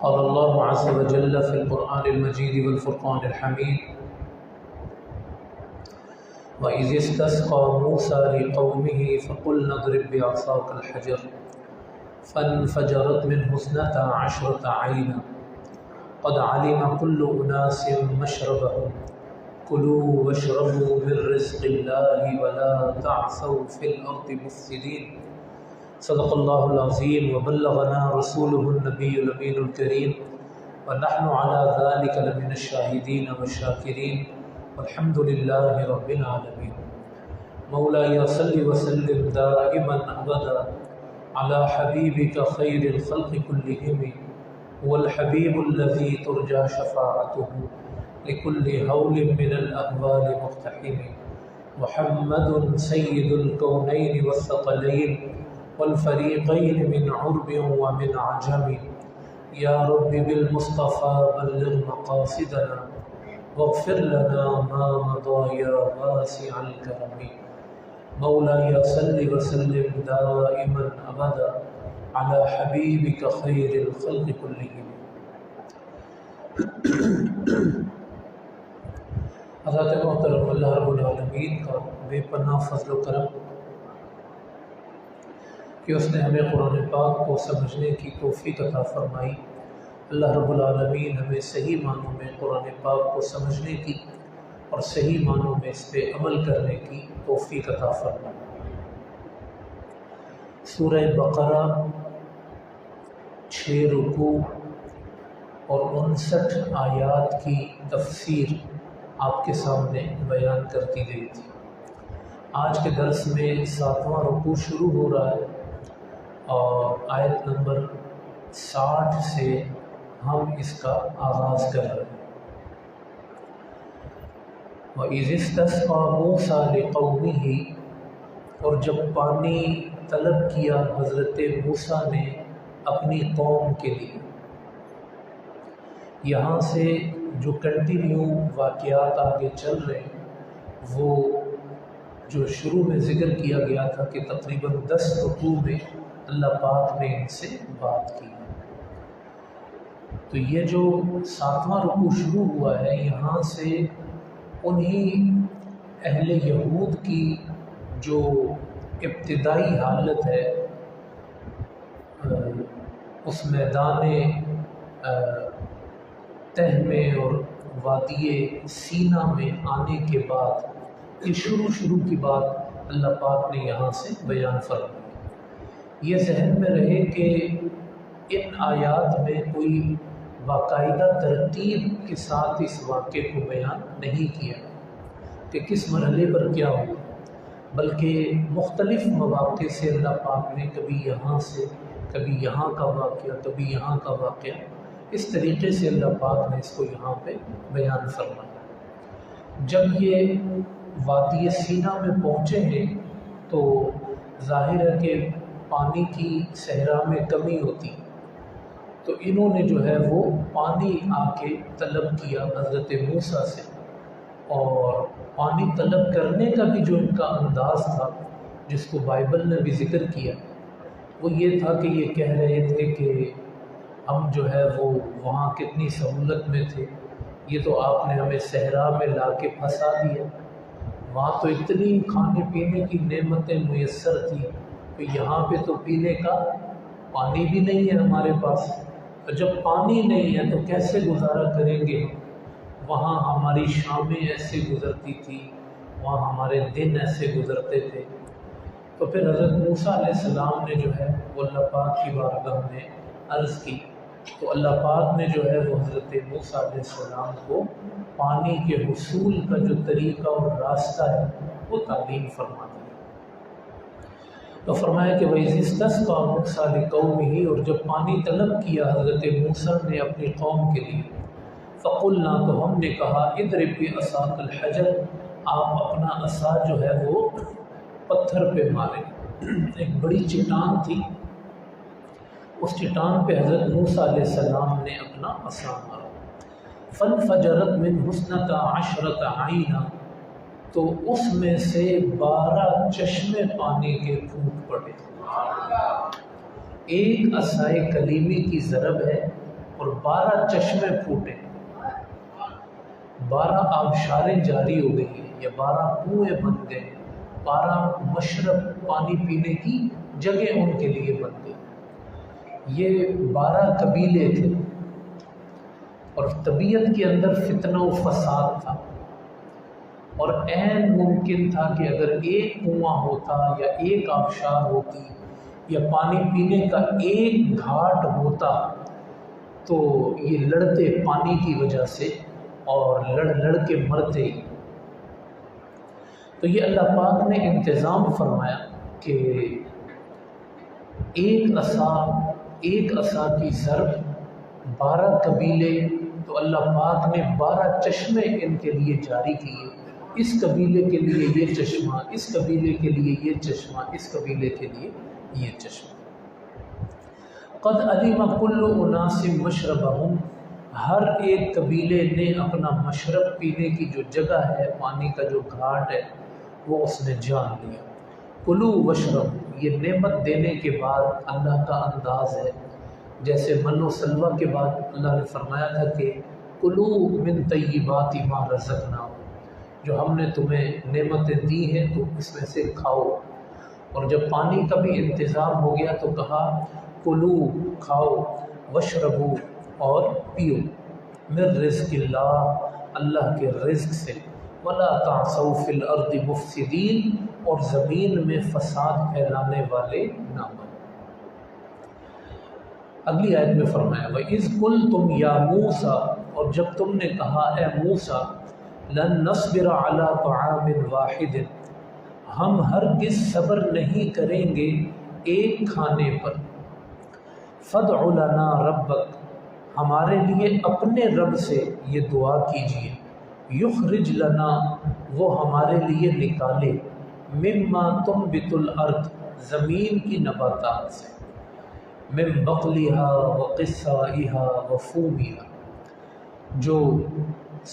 قال الله عز وجل في القرآن المجيد والفرقان الحميد وإذ استسقى موسى لقومه فقلنا اضرب بعصاك الحجر فانفجرت منه 12 عينا قد علم كل أناس مشربهم كلوا واشربوا من رزق الله ولا تعثوا في الأرض مفسدين صدق الله العظيم وبلغنا رسوله النبي الأمين الكريم ونحن على ذلك لمن الشاهدين والشاكرين والحمد لله رب العالمين مولاي صل وسلم دائما أبدا على حبيبك خير الخلق كلهم هو الحبيب الذي ترجى شفاعته لكل هول من الأهوال مقتحم محمد سيد الكونين والثقلين والفريقين من عرب ومن عجم يا رب بالمصطفى بلغ مقاصدنا واغفر لنا ما مضى يا واسع الكرم مولاي صل وسلم دائما أبدا على حبيبك خير الخلق كلهم. حضرت محترم اللہ رب العالمین کا بے پناہ فضل و کرم کہ اس نے ہمیں قرآن پاک کو سمجھنے کی توفیق عطا فرمائی. اللہ رب العالمین ہمیں صحیح معنوں میں قرآن پاک کو سمجھنے کی اور صحیح معنوں میں اس پہ عمل کرنے کی توفیق عطا فرمائی. سورہ بقرہ 6 رکوع اور 59 آیات کی تفسیر آپ کے سامنے بیان کر دی گئی تھی. آج کے درس میں 7واں رکوع شروع ہو رہا ہے اور آیت نمبر 60 سے ہم اس کا آغاز کر رہے ہیں. وَإِذِ اسْتَسْقَىٰ مُوسَىٰ لِقَوْمِهِ اور جب پانی طلب کیا حضرت موسیٰ نے اپنی قوم کے لیے. یہاں سے جو کنٹینیو واقعات آگے چل رہے ہیں وہ جو شروع میں ذکر کیا گیا تھا کہ تقریباً 10 رکوع میں اللہ پاک نے ان سے بات کی. تو یہ جو 7واں رکوع شروع ہوا ہے یہاں سے انہی اہل یہود کی جو ابتدائی حالت ہے اس میدان تہ میں اور وادی سینا میں آنے کے بعد یہ شروع کی بات اللہ پاک نے یہاں سے بیان فرمائی. یہ ذہن میں رہے کہ ان آیات میں کوئی باقاعدہ ترتیب کے ساتھ اس واقعے کو بیان نہیں کیا کہ کس مرحلے پر کیا ہوا، بلکہ مختلف مواقع سے اللہ پاک نے کبھی یہاں سے کبھی یہاں کا واقعہ کبھی یہاں کا واقعہ اس طریقے سے اللہ پاک نے اس کو یہاں پہ بیان فرمایا. جب یہ وادی سینا میں پہنچے ہیں تو ظاہر ہے کہ پانی کی صحرا میں کمی ہوتی، تو انہوں نے جو ہے وہ پانی آ کے طلب کیا حضرت موسیٰ سے. اور پانی طلب کرنے کا بھی جو ان کا انداز تھا جس کو بائبل نے بھی ذکر کیا وہ یہ تھا کہ یہ کہہ رہے تھے کہ ہم جو ہے وہ وہاں کتنی سہولت میں تھے، یہ تو آپ نے ہمیں صحرا میں لا کے پھنسا دیا. وہاں تو اتنی کھانے پینے کی نعمتیں میسر تھیں کہ یہاں پہ تو پینے کا پانی بھی نہیں ہے ہمارے پاس. تو جب پانی نہیں ہے تو کیسے گزارا کریں گے؟ وہاں ہماری شامیں ایسے گزرتی تھی، وہاں ہمارے دن ایسے گزرتے تھے. تو پھر حضرت موسیٰ علیہ السلام نے جو ہے وہ اللہ پاک کی بارگاہ میں عرض کی، تو اللہ پاک نے جو ہے وہ حضرت موسیٰ علیہ السلام کو پانی کے حصول کا جو طریقہ اور راستہ ہے وہ تعلیم فرما دی. تو فرمایا کہ وَإِذِ اسْتَسْقَىٰ مُوسَىٰ لِقَوْمِهِ اور جب پانی طلب کیا حضرت موسیٰ نے اپنی قوم کے لیے فَقُلْنَا تو ہم نے کہا اضرب بعصاک الحجر آپ اپنا عصا جو ہے وہ پتھر پہ مارے. ایک بڑی چٹان تھی، اس چٹان پہ حضرت موسیٰ علیہ السلام نے اپنا عصا مارا. فَانْفَجَرَتْ مِنْهُ 12 عَيْنًا تو اس میں سے 12 چشمے پانی کے پھوٹ پڑے. ایک عصائے کلیمی کی ضرب ہے اور 12 چشمے پھوٹے، 12 آبشاریں جاری ہو گئی یا 12 کنویں بن گئے، 12 مشرب پانی پینے کی جگہ ان کے لیے بن گئی۔ یہ 12 قبیلے تھے اور طبیعت کے اندر فتنہ و فساد تھا، اور عین ممکن تھا کہ اگر ایک کنواں ہوتا یا ایک آبشار ہوتی یا پانی پینے کا ایک گھاٹ ہوتا تو یہ لڑتے پانی کی وجہ سے اور لڑ کے مرتے ہی۔ تو یہ اللہ پاک نے انتظام فرمایا کہ ایک عصا کی ضرب 12 قبیلے، تو اللہ پاک نے 12 چشمے ان کے لیے جاری کیے، اس قبیلے کے لیے یہ چشمہ، اس قبیلے کے لیے یہ چشمہ، اس قبیلے کے لیے یہ چشمہ۔ قد علم کل اناس مشربہم، ہر ایک قبیلے نے اپنا مشرب پینے کی جو جگہ ہے، پانی کا جو گھاٹ ہے، وہ اس نے جان لیا۔ کلو وشرب، یہ نعمت دینے کے بعد اللہ کا انداز ہے، جیسے من و سلوہ کے بعد اللہ نے فرمایا تھا کہ کلو من طیبات ما رزقناکم، جو ہم نے تمہیں نعمتیں دی ہیں تو اس میں سے کھاؤ۔ اور جب پانی کا بھی انتظام ہو گیا تو کہا کلو، کھاؤ، وشربو، اور پیو، من رزق اللہ، اللہ کے رزق سے، ولا تعثوا فی الارض مفسدین، اور زمین میں فساد پھیلانے والے نہ بنو۔ اگلی آیت میں فرمایا وَإِذْ قُلْتُمْ يَا مُوسَىٰ، اور جب تم نے کہا اے موسیٰ، لَن نَّصْبِرَ عَلَىٰ طَعَامٍ وَاحِدٍ، ہم ہرگز صبر نہیں کریں گے ایک کھانے پر، فَادْعُ لَنَا رَبَّكَ، ہمارے لیے اپنے رب سے یہ دعا کیجیے، یخرج لنا، وہ ہمارے لیے نکالے، مما تنبت الارض، زمین کی نباتات سے، من بقلها وقثائها وفومها، جو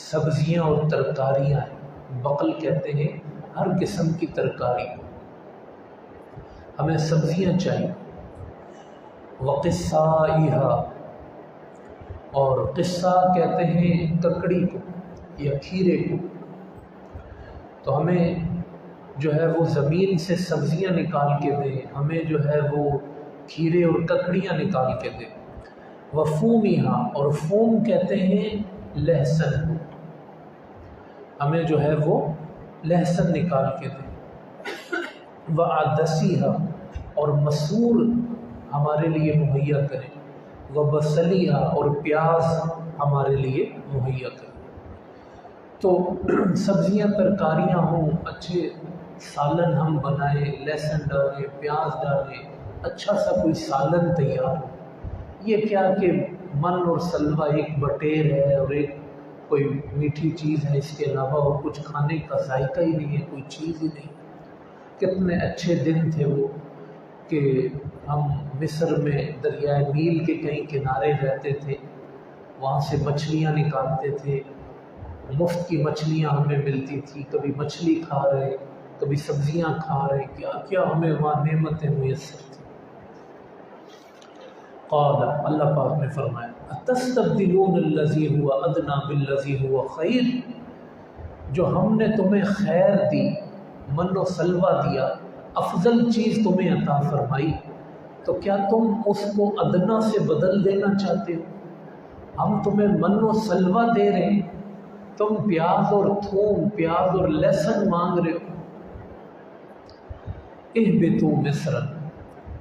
سبزیاں اور ترکاریاں ہیں، بقل کہتے ہیں ہر قسم کی ترکاری، ہمیں سبزیاں چاہیے، وقثائها، اور قصہ کہتے ہیں ککڑی کو یا کھیرے کو، تو ہمیں جو ہے وہ زمین سے سبزیاں نکال کے دیں، ہمیں جو ہے وہ کھیرے اور ککڑیاں نکال کے دیں، وفومہا، اور فوم کہتے ہیں لہسن، ہمیں جو ہے وہ لہسن نکال کے دیں، وعدسیہا، اور مسور ہمارے لیے مہیا کریں، وبصلیہا، اور پیاز ہمارے لیے مہیا کریں۔ تو سبزیاں ترکاریاں ہوں، اچھے سالن ہم بنائیں، لہسن ڈالیں، پیاز ڈالیں، اچھا سا کوئی سالن تیار ہو۔ یہ کیا کہ من اور سلوہ ایک بٹیر ہے اور ایک کوئی میٹھی چیز ہے، اس کے علاوہ اور کچھ کھانے کا ذائقہ ہی نہیں ہے، کوئی چیز ہی نہیں۔ کتنے اچھے دن تھے وہ کہ ہم مصر میں دریائے نیل کے کہیں کنارے رہتے تھے، وہاں سے مچھلیاں نکالتے تھے، مفت کی مچھلیاں ہمیں ملتی تھی، کبھی مچھلی کھا رہے، کبھی سبزیاں کھا رہے، کیا کیا ہمیں وہاں نعمتیں میسر تھیں۔ قال، اللہ پاک نے فرمایا اتستبدلون الذی هو ادنی بالذی هو خیر، جو ہم نے تمہیں خیر دی، من و سلوہ دیا، افضل چیز تمہیں عطا فرمائی، تو کیا تم اس کو ادنا سے بدل دینا چاہتے ہو؟ ہم تمہیں من و سلوہ دے رہے ہیں، تم پیاز اور تھوم، پیاز اور لہسن مانگ رہے ہو۔ اہبطوا مصر،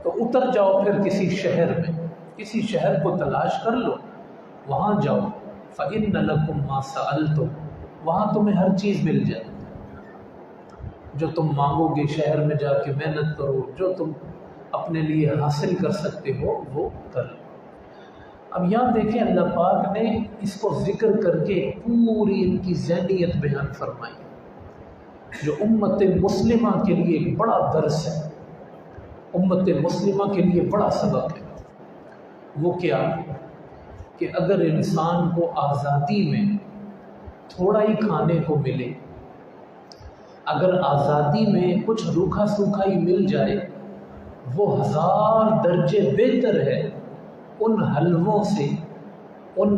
تو اتر جاؤ پھر کسی شہر میں، کسی شہر کو تلاش کر لو، وہاں جاؤ، فإن لکم ما سألتم، وہاں تمہیں ہر چیز مل جائے، جو تم مانگو گے، شہر میں جا کے محنت کرو، جو تم اپنے لیے حاصل کر سکتے ہو وہ کر لو۔ اب یہاں دیکھیں اللہ پاک نے اس کو ذکر کر کے پوری ان کی ذہنیت بیان فرمائی، جو امت مسلمہ کے لیے ایک بڑا درس ہے، امت مسلمہ کے لیے بڑا سبق ہے۔ وہ کیا کہ اگر انسان کو آزادی میں تھوڑا ہی کھانے کو ملے، اگر آزادی میں کچھ روکھا سوکھا ہی مل جائے، وہ 1000 درجے بہتر ہے ان حلووں سے، ان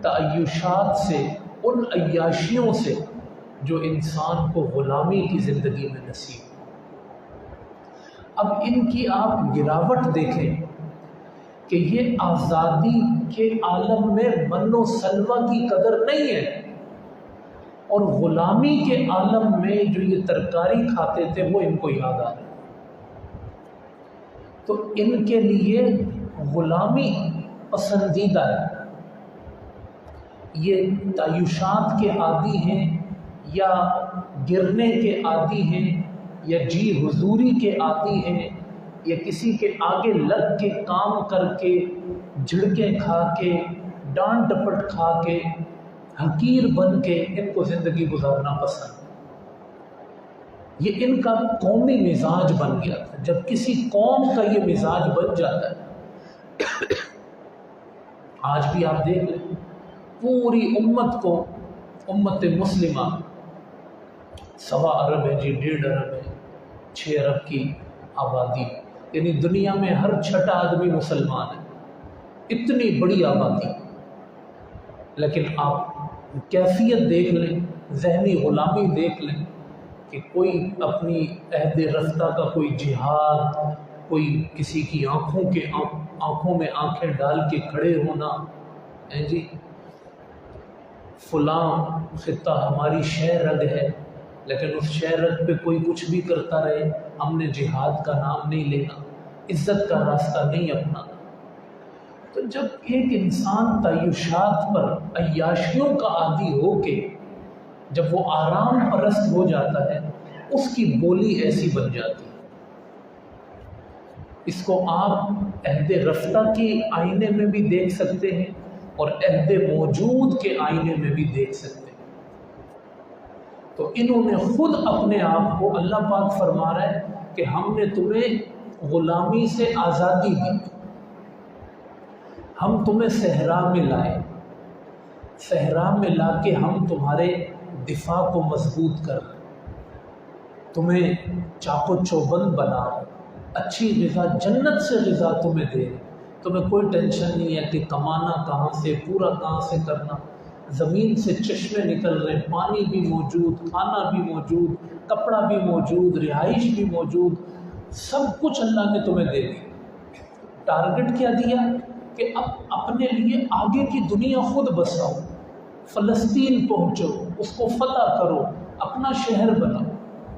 تعیشات سے، ان عیاشیوں سے جو انسان کو غلامی کی زندگی میں نصیب۔ اب ان کی آپ گراوٹ دیکھیں کہ یہ آزادی کے عالم میں من و سلوہ کی قدر نہیں ہے، اور غلامی کے عالم میں جو یہ ترکاری کھاتے تھے وہ ان کو یاد آ رہا ہے۔ تو ان کے لیے غلامی پسندیدہ ہے۔ یہ تعیشات کے عادی ہیں، یا گرنے کے عادی ہیں، یا جی حضوری کے عادی ہیں، یا کسی کے آگے لگ کے کام کر کے جھڑکیں کھا کے ڈانٹ ڈپٹ کھا کے حقیر بن کے ان کو زندگی گزارنا پسند۔ یہ ان کا قومی مزاج بن گیا تھا۔ جب کسی قوم کا یہ مزاج بن جاتا ہے، آج بھی آپ دیکھ لیں پوری امت کو، امت مسلمہ 1.25 ارب ہے جی، 1.5 ارب ہے، 6 ارب کی آبادی، یعنی دنیا میں ہر 6واں آدمی مسلمان ہے، اتنی بڑی آبادی، لیکن آپ کیفیت دیکھ لیں، ذہنی غلامی دیکھ لیں کہ کوئی اپنی عہد رفتہ کا کوئی جہاد، کوئی کسی کی آنکھوں میں آنکھیں ڈال کے کھڑے ہونا، جی فلاں خطہ ہماری شہ رگ ہے، لیکن اس شہ رگ پہ کوئی کچھ بھی کرتا رہے، ہم نے جہاد کا نام نہیں لینا، عزت کا راستہ نہیں اپنانا۔ تو جب ایک انسان تعیشات پر، عیاشیوں کا عادی ہو کے جب وہ آرام پرست ہو جاتا ہے، اس کی بولی ایسی بن جاتی ہے۔ اس کو آپ عہد رفتہ کے آئینے میں بھی دیکھ سکتے ہیں اور عہد موجود کے آئینے میں بھی دیکھ سکتے ہیں۔ تو انہوں نے خود اپنے آپ کو، اللہ پاک فرما رہا ہے کہ ہم نے تمہیں غلامی سے آزادی دی، ہم تمہیں صحرا میں لائے، صحرا میں لا کے ہم تمہارے دفاع کو مضبوط کر، تمہیں چاق و چوبند بنا، اچھی غذا، جنت سے غذا تمہیں دے، تمہیں کوئی ٹینشن نہیں ہے کہ کمانا کہاں سے، پورا کہاں سے کرنا، زمین سے چشمے نکل رہے، پانی بھی موجود، کھانا بھی موجود، کپڑا بھی موجود، رہائش بھی موجود، سب کچھ اللہ نے تمہیں دے دی۔ ٹارگٹ کیا دیا کہ اب اپنے لیے آگے کی دنیا خود بساؤ، فلسطین پہنچو، اس کو فتح کرو، اپنا شہر بناؤ۔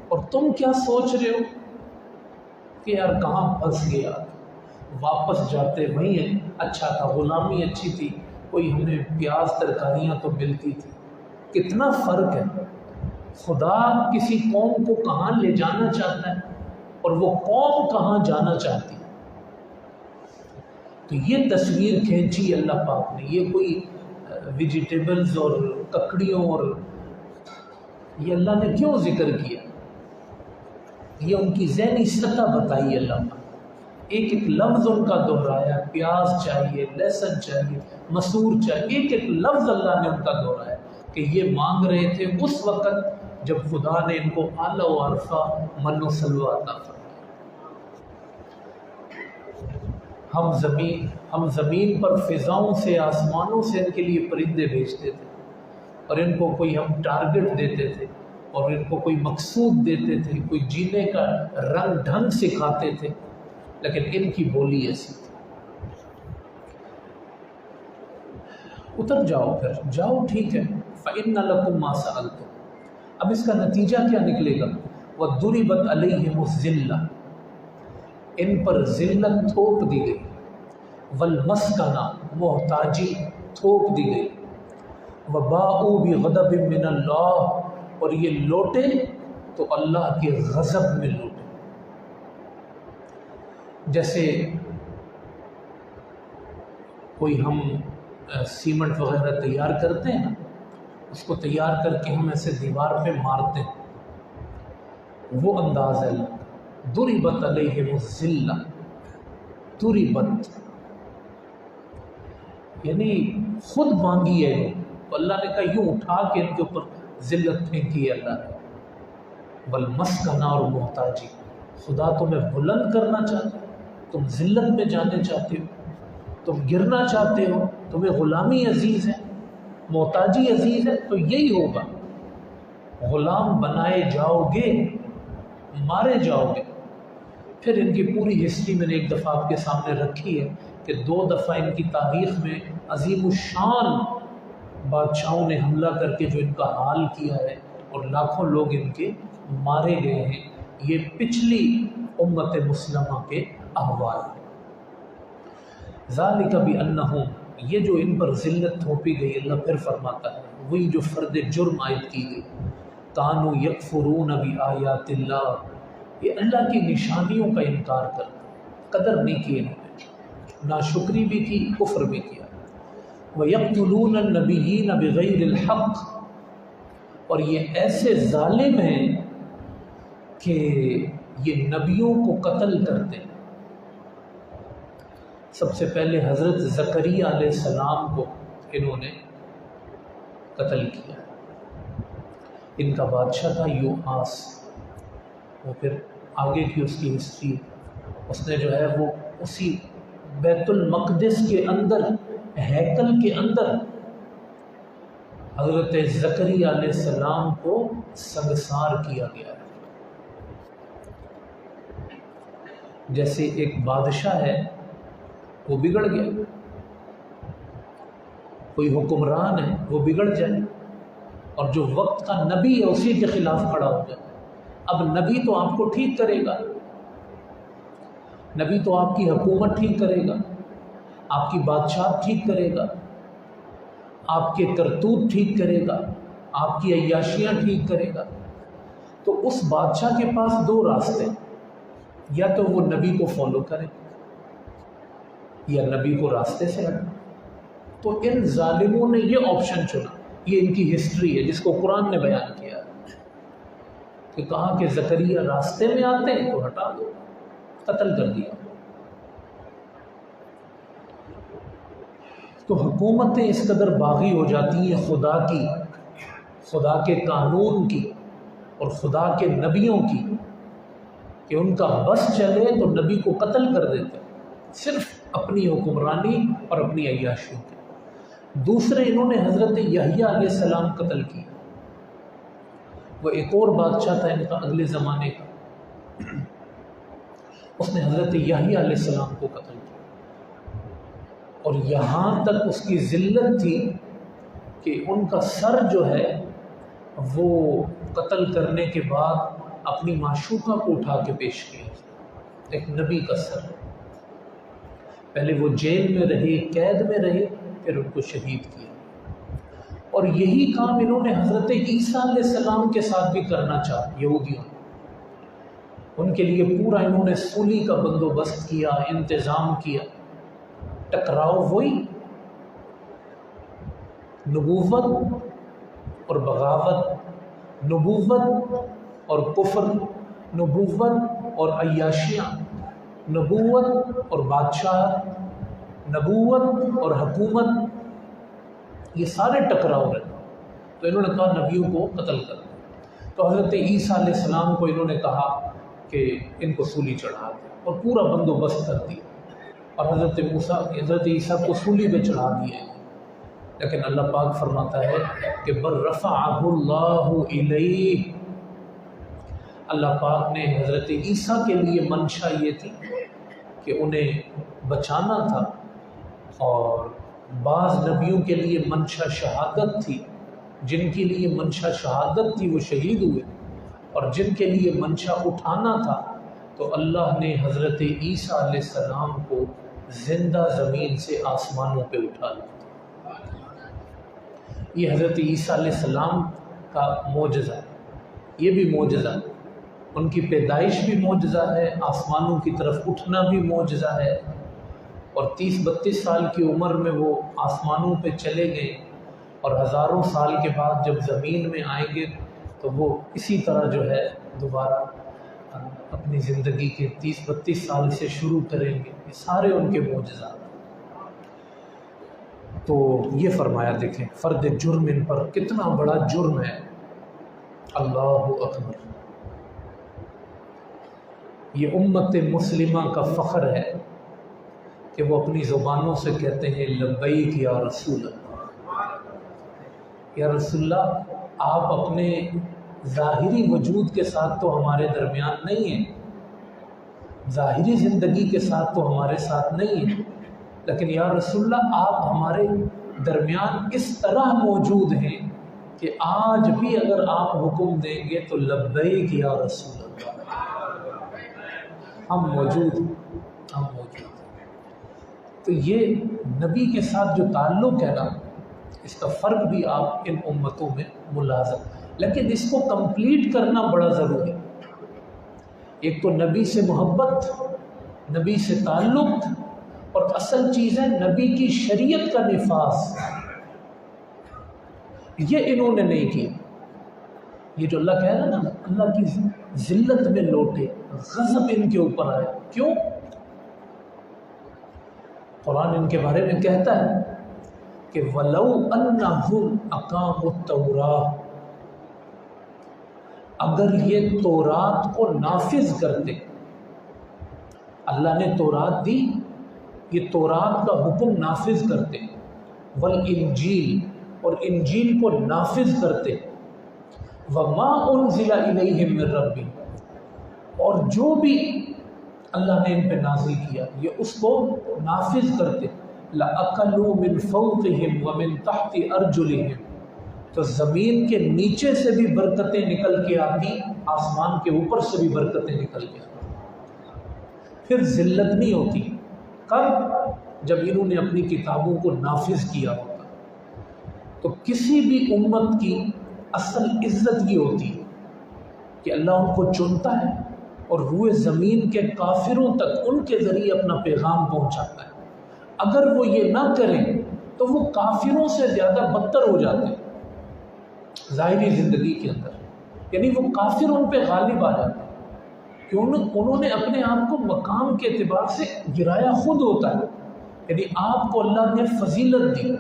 اور تم کیا سوچ رہے ہو کہ یار کہاں پھنس گیا، واپس جاتے وہیں اچھا تھا، غلامی اچھی تھی، کوئی ہمیں پیاز ترکاریاں تو ملتی تھی۔ کتنا فرق ہے۔ خدا کسی قوم کو کہاں لے جانا چاہتا ہے اور وہ قوم کہاں جانا چاہتی ہے۔ تو یہ تصویر کھینچی اللہ پاک نے، یہ کوئی ویجیٹیبلز اور ککڑیوں اور یہ اللہ نے کیوں ذکر کیا؟ یہ ان کی ذہنی سطح بتائی اللہ پاک، ایک ایک لفظ ان کا دہرایا، پیاز چاہیے، لہسن چاہیے، مسور چاہیے، ایک ایک لفظ اللہ نے ان کا دہرایا کہ یہ مانگ رہے تھے اس وقت جب خدا نے ان کو اعلیٰ و عرفہ من و سلوہ عطا فرمایا۔ ہم زمین پر فضاؤں سے، آسمانوں سے ان کے لیے پرندے بھیجتے تھے، اور ان کو کوئی ہم ٹارگٹ دیتے تھے، اور ان کو کوئی مقصود دیتے تھے، کوئی جینے کا رنگ ڈھنگ سکھاتے تھے، لیکن ان کی بولی ایسی تھی۔ اتر جاؤ، پھر جاؤ، ٹھیک ہے، فَإِنَّ لَكُمْ مَا سَأَلْتُمْ۔ اب اس کا نتیجہ کیا نکلے گا؟ وَضُرِبَتْ عَلَيْهِمُ الذِّلَّةُ، ان پر ذلت تھوپ دی گئی، وَالْمَسْكَنَةُ، محتاجی تھوپ دی گئی، وَبَاءُوا بِغَضَبٍ مِّنَ اللَّهِ، اور یہ لوٹے تو اللہ کے غضب میں لوٹے۔ جیسے کوئی ہم سیمنٹ وغیرہ تیار کرتے ہیں، اس کو تیار کر کے ہم ایسے دیوار پہ مارتے ہیں، وہ انداز ہے اللہ کا۔ ضربت علیہم الذلہ، ضربت یعنی خود مانگی ہے، تو اللہ نے کہا یوں اٹھا کے ان کے اوپر ذلت پھینکی ہے اللہ نے۔ والمسکنہ، اور محتاجی، خدا تمہیں بلند کرنا چاہتا ہے، تم ذلت میں جانے چاہتے ہو۔ تم گرنا چاہتے ہو، تمہیں غلامی عزیز ہے، محتاجی عزیز ہے، تو یہی ہوگا، غلام بنائے جاؤ گے، مارے جاؤ گے۔ پھر ان کی پوری ہسٹری میں نے ایک دفعہ آپ کے سامنے رکھی ہے کہ 2 دفعہ ان کی تاریخ میں عظیم الشان بادشاہوں نے حملہ کر کے جو ان کا حال کیا ہے اور لاکھوں لوگ ان کے مارے گئے ہیں۔ یہ پچھلی امت مسلمہ کے احوال۔ ذالک بانہم، یہ جو ان پر ذلت تھوپی گئی، اللہ پھر فرماتا ہے وہی جو فرد جرم عائد کی گئی، کانوا یکفرون بآیات اللہ، یہ اللہ کی نشانیوں کا انکار کرتے، قدر نہیں کی انہوں نے، ناشکری بھی کی، کفر بھی کیا۔ وَيَقْتُلُونَ النَّبِيِّينَ بِغَيْرِ الْحَقِّ، اور یہ ایسے ظالم ہیں کہ یہ نبیوں کو قتل کرتے ہیں۔ سب سے پہلے حضرت زکریا علیہ السلام کو انہوں نے قتل کیا۔ ان کا بادشاہ تھا یوآس، وہ پھر آگے کی اس کی ہسٹری، اس نے جو ہے وہ اسی بیت المقدس کے اندر، ہیکل کے اندر حضرت زکریا علیہ السلام کو سنگسار کیا گیا ہے۔ جیسے ایک بادشاہ ہے وہ بگڑ گیا، کوئی حکمران ہے وہ بگڑ جائے، اور جو وقت کا نبی ہے اسی کے خلاف کھڑا ہو جائے۔ اب نبی تو آپ کو ٹھیک کرے گا، نبی تو آپ کی حکومت ٹھیک کرے گا، آپ کی بادشاہ ٹھیک کرے گا، آپ کے کرتوت ٹھیک کرے گا، آپ کی عیاشیاں ٹھیک کرے گا۔ تو اس بادشاہ کے پاس 2 راستے، یا تو وہ نبی کو فالو کرے یا نبی کو راستے سے ہٹنا۔ تو ان ظالموں نے یہ آپشن چنا، یہ ان کی ہسٹری ہے جس کو قرآن نے بیان کیا کہ کہا کہ زکریا راستے میں آتے ہیں تو ہٹا دو، قتل کر دیا۔ تو حکومتیں اس قدر باغی ہو جاتی ہیں خدا کی، خدا کے قانون کی اور خدا کے نبیوں کی، کہ ان کا بس چلے تو نبی کو قتل کر دیتے، صرف اپنی حکمرانی اور اپنی عیاشیوں کی۔ دوسرے انہوں نے حضرت یحییٰ علیہ السلام قتل کی، وہ ایک اور بادشاہ تھا ان کا اگلے زمانے کا، اس نے حضرت یحییٰ علیہ السلام کو قتل کیا، اور یہاں تک اس کی ذلت تھی کہ ان کا سر جو ہے وہ قتل کرنے کے بعد اپنی معشوقہ کو اٹھا کے پیش کیا، ایک نبی کا سر۔ پہلے وہ جیل میں رہے، قید میں رہے، پھر ان کو شہید کیا۔ اور یہی کام انہوں نے حضرت عیسیٰ علیہ السلام کے ساتھ بھی کرنا چاہا، یہودیوں نے۔ ان کے لیے پورا انہوں نے سولی کا بندوبست کیا، انتظام کیا۔ ٹکراؤ وہی، نبوت اور بغاوت، نبوت اور کفر، نبوت اور عیاشیاں، نبوت اور بادشاہ، نبوت اور حکومت، یہ سارے ٹکراؤ رہے۔ تو انہوں نے کہا نبیوں کو قتل کر دیں۔ تو حضرت عیسیٰ علیہ السلام کو انہوں نے کہا کہ ان کو سولی چڑھا دیں، اور پورا بندوبست کر دیا، اور حضرت عیسیٰ کو سولی پہ چڑھا دیا۔ لیکن اللہ پاک فرماتا ہے کہ بل رفعہ اللہ الیہ، اللہ پاک نے حضرت عیسیٰ کے لیے منشا یہ تھی کہ انہیں بچانا تھا، اور بعض نبیوں کے لیے منشا شہادت تھی، جن کے لیے منشا شہادت تھی وہ شہید ہوئے، اور جن کے لیے منشا اٹھانا تھا تو اللہ نے حضرت عیسیٰ علیہ السلام کو زندہ زمین سے آسمانوں پہ اٹھا لیا۔ یہ حضرت عیسیٰ علیہ السلام کا معجزہ ہے، یہ بھی معجزہ ہے، ان کی پیدائش بھی معجزہ ہے، آسمانوں کی طرف اٹھنا بھی معجزہ ہے، اور 30-32 سال کی عمر میں وہ آسمانوں پہ چلے گئے، اور ہزاروں سال کے بعد جب زمین میں آئیں گے تو وہ اسی طرح جو ہے دوبارہ اپنی زندگی کے 30-32 سال سے شروع کریں گے۔ یہ سارے ان کے معجزات۔ تو یہ فرمایا، دیکھیں فرد جرم ان پر کتنا بڑا جرم ہے، اللہ اکبر۔ یہ امت مسلمہ کا فخر ہے کہ وہ اپنی زبانوں سے کہتے ہیں لبیک یا رسول اللہ، یا رسول اللہ آپ اپنے ظاہری وجود کے ساتھ تو ہمارے درمیان نہیں ہیں، ظاہری زندگی کے ساتھ تو ہمارے ساتھ نہیں ہیں، لیکن یا رسول اللہ آپ ہمارے درمیان اس طرح موجود ہیں کہ آج بھی اگر آپ حکم دیں گے تو لبیک یا رسول اللہ، ہم موجود ہیں، ہم موجود ہیں۔ تو یہ نبی کے ساتھ جو تعلق ہے نا، اس کا فرق بھی آپ ان امتوں میں ملاحظہ، لیکن اس کو کمپلیٹ کرنا بڑا ضروری ہے۔ ایک تو نبی سے محبت، نبی سے تعلق، اور اصل چیز ہے نبی کی شریعت کا نفاذ۔ یہ انہوں نے نہیں کیا۔ یہ جو اللہ کہہ رہا ہے نا، اللہ کی ذلت میں لوٹے، غضب ان کے اوپر آئے، کیوں؟ قرآن ان کے بارے میں کہتا ہے کہ وَلَوْ أَنَّهُمْ أَقَامُوا التَّوْرَاةَ، اگر یہ تورات کو نافذ کرتے، اللہ نے تورات دی، یہ تورات کا حکم نافذ کرتے، والانجیل، اور انجیل کو نافذ کرتے، وَمَا أُنزِلَ إِلَيْهِم مِّن رَّبِّهِمْ، اور جو بھی اللہ نے ان پہ نازل کیا یہ اس کو نافذ کرتے، لَأَكَلُوا مِن فَوْقِهِمْ وَمِن تَحْتِ أَرْجُلِهِمْ، تو زمین کے نیچے سے بھی برکتیں نکل کے آتی، آسمان کے اوپر سے بھی برکتیں نکل کے آتی، پھر ذلت نہیں ہوتی۔ کب؟ جب انہوں نے اپنی کتابوں کو نافذ کیا ہوتا۔ تو کسی بھی امت کی اصل عزت یہ ہوتی ہے کہ اللہ ان کو چنتا ہے اور روئے زمین کے کافروں تک ان کے ذریعے اپنا پیغام پہنچاتا ہے۔ اگر وہ یہ نہ کریں تو وہ کافروں سے زیادہ بدتر ہو جاتے ہیں ظاہری زندگی کے اندر، یعنی وہ کافر ان پہ غالب آ جاتے ہیں کہ انہوں نے اپنے آپ کو مقام کے اعتبار سے گرایا خود ہوتا ہے، یعنی آپ کو اللہ نے فضیلت دی،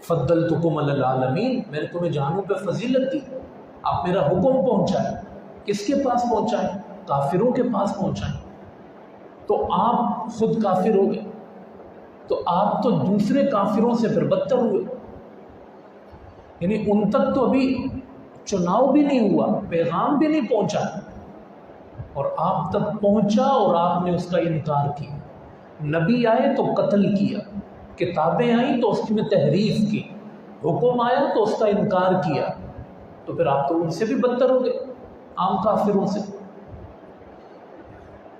فضلتکم علی العالمین، میں نے تمہیں جہانوں پہ فضیلت دی، آپ میرا حکم پہنچائیں، کس کے پاس پہنچائیں؟ کافروں کے پاس پہنچائیں، تو آپ خود کافر ہو گئے، تو آپ تو دوسرے کافروں سے پھر بدتر ہوئے، یعنی ان تک تو ابھی چناؤ بھی نہیں ہوا، پیغام بھی نہیں پہنچا، اور آپ تک پہنچا اور آپ نے اس کا انکار کیا۔ نبی آئے تو قتل کیا، کتابیں آئیں تو اس میں تحریف کی، حکم آیا تو اس کا انکار کیا، تو پھر آپ تو ان سے بھی بدتر ہو گئے، عام کافروں سے۔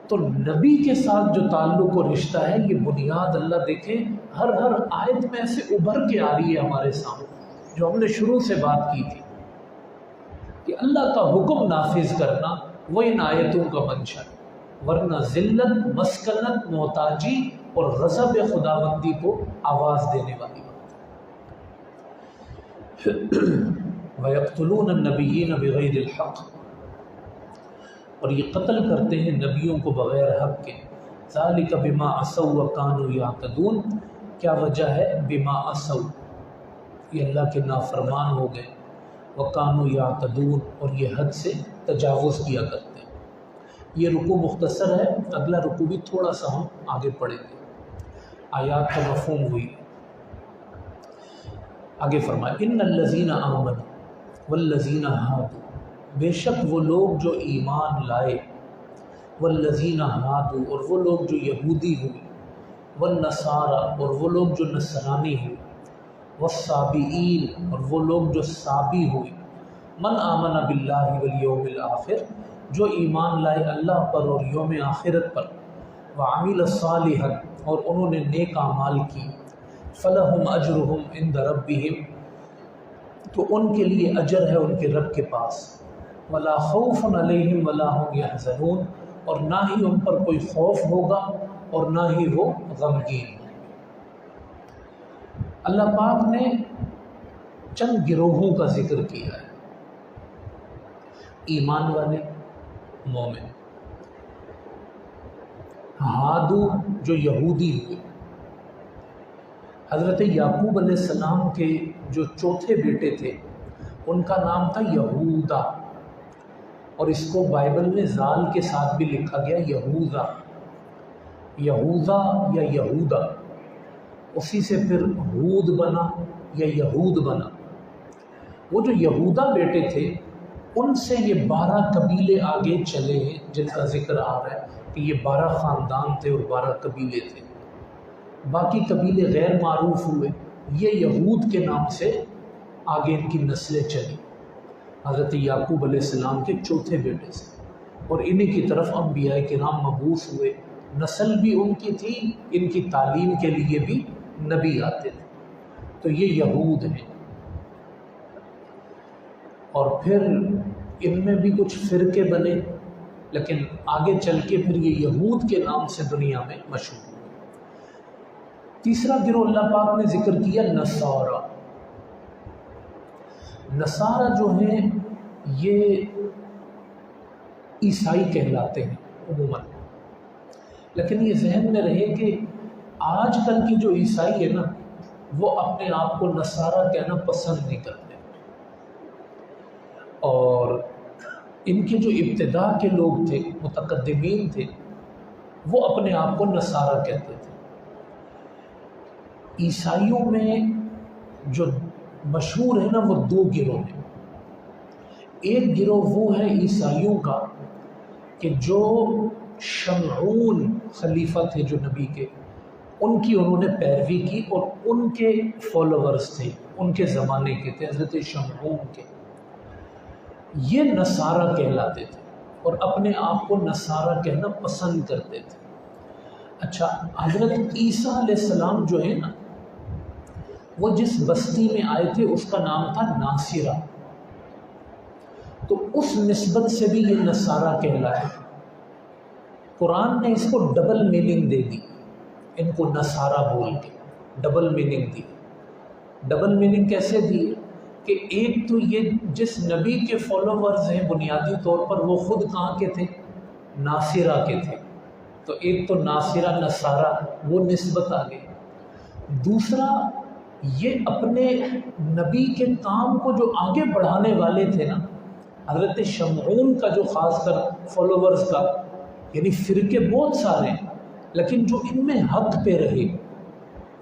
تو نبی کے ساتھ جو تعلق و رشتہ ہے، یہ بنیاد اللہ دیکھیں ہر آیت میں ایسے ابھر کے آ رہی ہے ہمارے سامنے، جو ہم نے شروع سے بات کی تھی کہ اللہ کا حکم نافذ کرنا وہ ان آیتوں کا منشا ہے، ورنہ ذلت، مسکنت، محتاجی اور غضب خداوندی کو آواز دینے والی بات۔ وَيَقْتُلُونَ النَّبِيِّينَ بِغَيْرِ الْحَقِّ، اور یہ قتل کرتے ہیں نبیوں کو بغیر حق کے۔ ذَلِكَ بِمَا عَصَوْا وَكَانُوا يَعْتَدُونَ، کیا وجہ ہے؟ بِمَا عَصَوْا، یہ اللہ کے نافرمان ہو گئے، وَكَانُوا يَعْتَدُونَ، اور یہ حد سے تجاوز کیا کرتے ہیں۔ یہ رکوع مختصر ہے، اگلا رکوع بھی تھوڑا سا ہم آگے پڑھیں گے، آیات کا مفہوم ہوئی۔ آگے فرمائے ان الذین آمنوا والذین ہادوا، بے شک وہ لوگ جو ایمان لائے، والذین ہادوا، اور وہ لوگ جو یہودی ہوئے، والنصارى، اور وہ لوگ جو نصرانی ہوئے، والصابئین، اور وہ لوگ جو صابی ہوئے، من آمن باللہ والیوم الآخر، جو ایمان لائے اللہ پر اور یوم آخرت پر، وعمل صالحا، اور انہوں نے نیک اعمال کی، فلہم اجرہم عند ربہم، تو ان کے لیے اجر ہے ان کے رب کے پاس، ولا خوف علیہم ولا هم یحزنون، اور نہ ہی ان پر کوئی خوف ہوگا اور نہ ہی وہ غمگین۔ اللہ پاک نے چند گروہوں کا ذکر کیا ہے، ایمان والے، مومن، ہادو جو یہودی ہوئے، حضرت یعقوب علیہ السلام کے جو چوتھے بیٹے تھے ان کا نام تھا یہودا، اور اس کو بائبل میں زال کے ساتھ بھی لکھا گیا یہوذا، یہوذا یا یہودا، اسی سے پھر ہود بنا یا یہود بنا۔ وہ جو یہودا بیٹے تھے ان سے یہ 12 قبیلے آگے چلے ہیں، جن کا ذکر آ رہا ہے کہ یہ 12 خاندان تھے اور 12 قبیلے تھے۔ باقی قبیلے غیر معروف ہوئے، یہ یہود کے نام سے آگے ان کی نسلیں چلی۔ حضرت یعقوب علیہ السلام کے چوتھے بیٹے سے، اور انہی کی طرف انبیاء کرام مبعوث ہوئے۔ نسل بھی ان کی تھی، ان کی تعلیم کے لیے بھی نبی آتے تھے، تو یہ یہود ہیں۔ اور پھر ان میں بھی کچھ فرقے بنے، لیکن آگے چل کے پھر یہ یہود کے نام سے دنیا میں مشہور ہوئے۔ تیسرا گروہ اللہ پاک نے ذکر کیا نصارہ۔ نصارہ جو ہیں یہ عیسائی کہلاتے ہیں عموماً، لیکن یہ ذہن میں رہے کہ آج کل کی جو عیسائی ہے نا، وہ اپنے آپ کو نصارہ کہنا پسند نہیں کرتے، اور ان کے جو ابتدا کے لوگ تھے، متقدمین تھے، وہ اپنے آپ کو نصارہ کہتے تھے۔ عیسائیوں میں جو مشہور ہے نا وہ 2 گروہ ہیں۔ ایک گروہ وہ ہے عیسائیوں کا کہ جو شمعون خلیفہ تھے جو نبی کے، ان کی انہوں نے پیروی کی، اور ان کے فالوورز تھے، ان کے زمانے کے تھے، حضرت شمعون کے۔ یہ نصارہ کہلاتے تھے اور اپنے آپ کو نصارہ کہنا پسند کرتے تھے۔ اچھا، حضرت عیسیٰ علیہ السلام جو ہے نا، وہ جس بستی میں آئے تھے اس کا نام تھا ناصرہ، تو اس نسبت سے بھی یہ نصارہ کہلایا۔ قرآن نے اس کو ڈبل میننگ دے دی، ان کو نصارہ بول کے ڈبل میننگ دی۔ ڈبل میننگ کیسے دی؟ کہ ایک تو یہ جس نبی کے فالوورز ہیں بنیادی طور پر وہ خود کہاں کے تھے؟ ناصرہ کے تھے، تو ایک تو ناصرہ نصارہ وہ نسبت آ گئی۔ دوسرا، یہ اپنے نبی کے کام کو جو آگے بڑھانے والے تھے نا، حضرت شمعون کا جو خاص کر فالوورز کا، یعنی فرقے بہت سارے، لیکن جو ان میں حق پہ رہے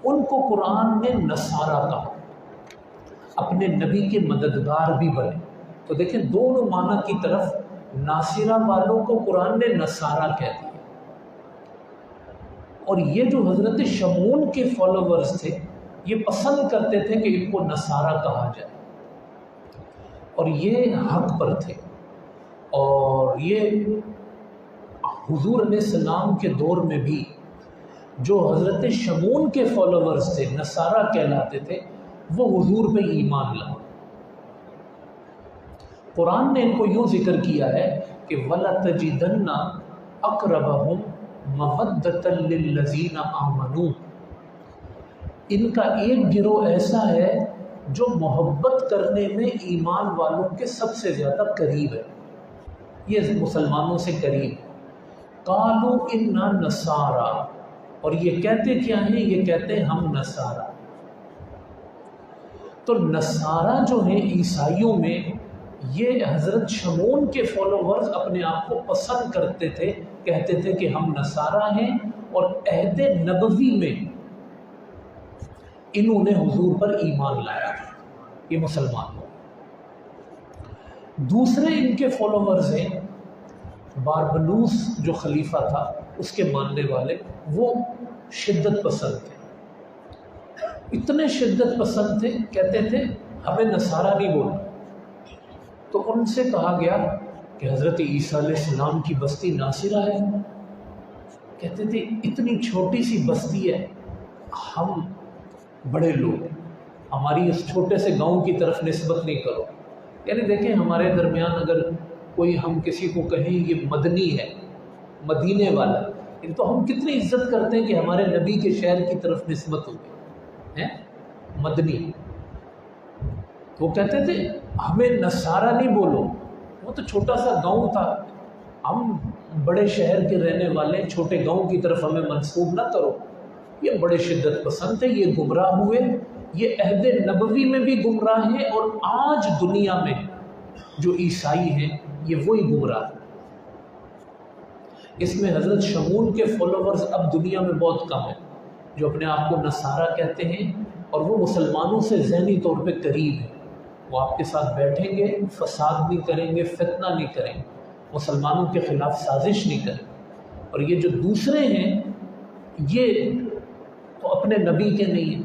ان کو قرآن نے نصارہ کہا، اپنے نبی کے مددگار بھی بنے۔ تو دیکھیں دونوں معنی کی طرف ناصرہ والوں کو قرآن نے نصارہ کہہ دیا، اور یہ جو حضرت شمعون کے فالوورز تھے یہ پسند کرتے تھے کہ ان کو نصارہ کہا جائے، اور یہ حق پر تھے۔ اور یہ حضور علیہ السلام کے دور میں بھی جو حضرت شمعون کے فالوورز تھے، نصارہ کہلاتے تھے، وہ حضور پہ ایمان لائے۔ قرآن نے ان کو یوں ذکر کیا ہے کہ وَلَتَجِدَنَّ أَقْرَبَهُمْ مَوَدَّةً لِلَّذِينَ آمَنُوا، ان کا ایک گروہ ایسا ہے جو محبت کرنے میں ایمان والوں کے سب سے زیادہ قریب ہے، یہ مسلمانوں سے قریب۔ قالوا انا نصارا، اور یہ کہتے کیا ہیں؟ یہ کہتے ہیں ہم نصارہ۔ تو نصارہ جو ہیں عیسائیوں میں، یہ حضرت شمعون کے فالوورز اپنے آپ کو پسند کرتے تھے، کہتے تھے کہ ہم نصارہ ہیں، اور عہد نبوی میں انہوں نے حضور پر ایمان لایا، یہ مسلمان ہو۔ دوسرے ان کے فالوورز ہیں باربلوس جو خلیفہ تھا، اس کے ماننے والے، وہ شدت پسند تھے، اتنے شدت پسند تھے، کہتے تھے ہمیں نصارہ نہیں بولنا۔ تو ان سے کہا گیا کہ حضرت عیسیٰ علیہ السلام کی بستی ناصرہ ہے، کہتے تھے اتنی چھوٹی سی بستی ہے، ہم بڑے لوگ، ہماری اس چھوٹے سے گاؤں کی طرف نسبت نہیں کرو۔ یعنی دیکھیں ہمارے درمیان اگر کوئی ہم کسی کو کہیں یہ مدنی ہے، مدینے والا، تو ہم کتنی عزت کرتے ہیں کہ ہمارے نبی کے شہر کی طرف نسبت ہو گئی ہے، مدنی۔ وہ کہتے تھے ہمیں نصارہ نہیں بولو، وہ تو چھوٹا سا گاؤں تھا، ہم بڑے شہر کے رہنے والے، چھوٹے گاؤں کی طرف ہمیں منسوب نہ کرو۔ یہ بڑے شدت پسند تھے، یہ گمراہ ہوئے، یہ عہد نبوی میں بھی گمراہ ہیں، اور آج دنیا میں جو عیسائی ہیں یہ وہی گمراہ ہیں۔ اس میں حضرت شمول کے فالوورز اب دنیا میں بہت کم ہیں، جو اپنے آپ کو نصارہ کہتے ہیں، اور وہ مسلمانوں سے ذہنی طور پہ قریب ہیں۔ وہ آپ کے ساتھ بیٹھیں گے، فساد نہیں کریں گے، فتنہ نہیں کریں گے، مسلمانوں کے خلاف سازش نہیں کریں گے۔ اور یہ جو دوسرے ہیں یہ تو اپنے نبی کے نہیں ہیں،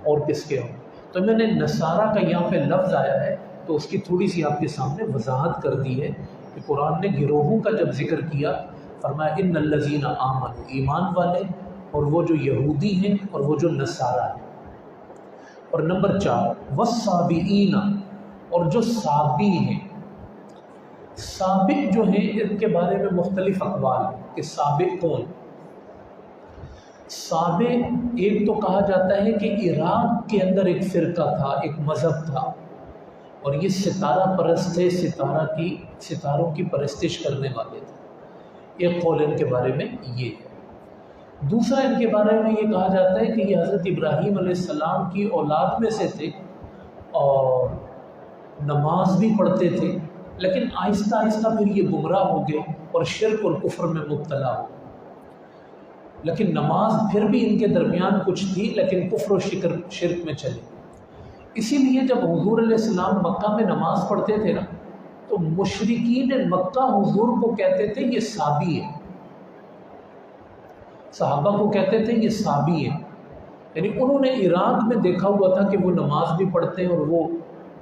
اور کس کے ہوں؟ تو میں نے نصارہ کا یہاں پہ لفظ آیا ہے تو اس کی تھوڑی سی آپ کے سامنے وضاحت کر دی ہے کہ قرآن نے گروہوں کا جب ذکر کیا، فرمایا ان الذین آمنوا، ایمان والے، اور وہ جو یہودی ہیں اور وہ جو نصارہ ہیں۔ اور نمبر 4 والسابئین، اور جو سابی ہیں۔ سابق جو ہیں ان کے بارے میں مختلف اقوال ہیں کہ سابق کون؟ سابق ایک تو کہا جاتا ہے کہ عراق کے اندر ایک فرقہ تھا، ایک مذہب تھا، اور یہ ستارہ پرست تھے، ستاروں کی پرستش کرنے والے تھے۔ ایک قول ان کے بارے میں یہ ہے۔ دوسرا ان کے بارے میں یہ کہا جاتا ہے کہ یہ حضرت ابراہیم علیہ السلام کی اولاد میں سے تھے اور نماز بھی پڑھتے تھے، لیکن آہستہ آہستہ پھر یہ گمراہ ہو گئے اور شرک اور کفر میں مبتلا ہو۔ لیکن نماز پھر بھی ان کے درمیان کچھ تھی، لیکن کفر و شرک میں چلے۔ اسی لیے جب حضور علیہ السلام مکہ میں نماز پڑھتے تھے نا، تو مشرکین مکہ حضور کو کہتے تھے یہ سابی ہے، صحابہ کو کہتے تھے یہ سابی ہے، یعنی انہوں نے عراق میں دیکھا ہوا تھا کہ وہ نماز بھی پڑھتے ہیں اور وہ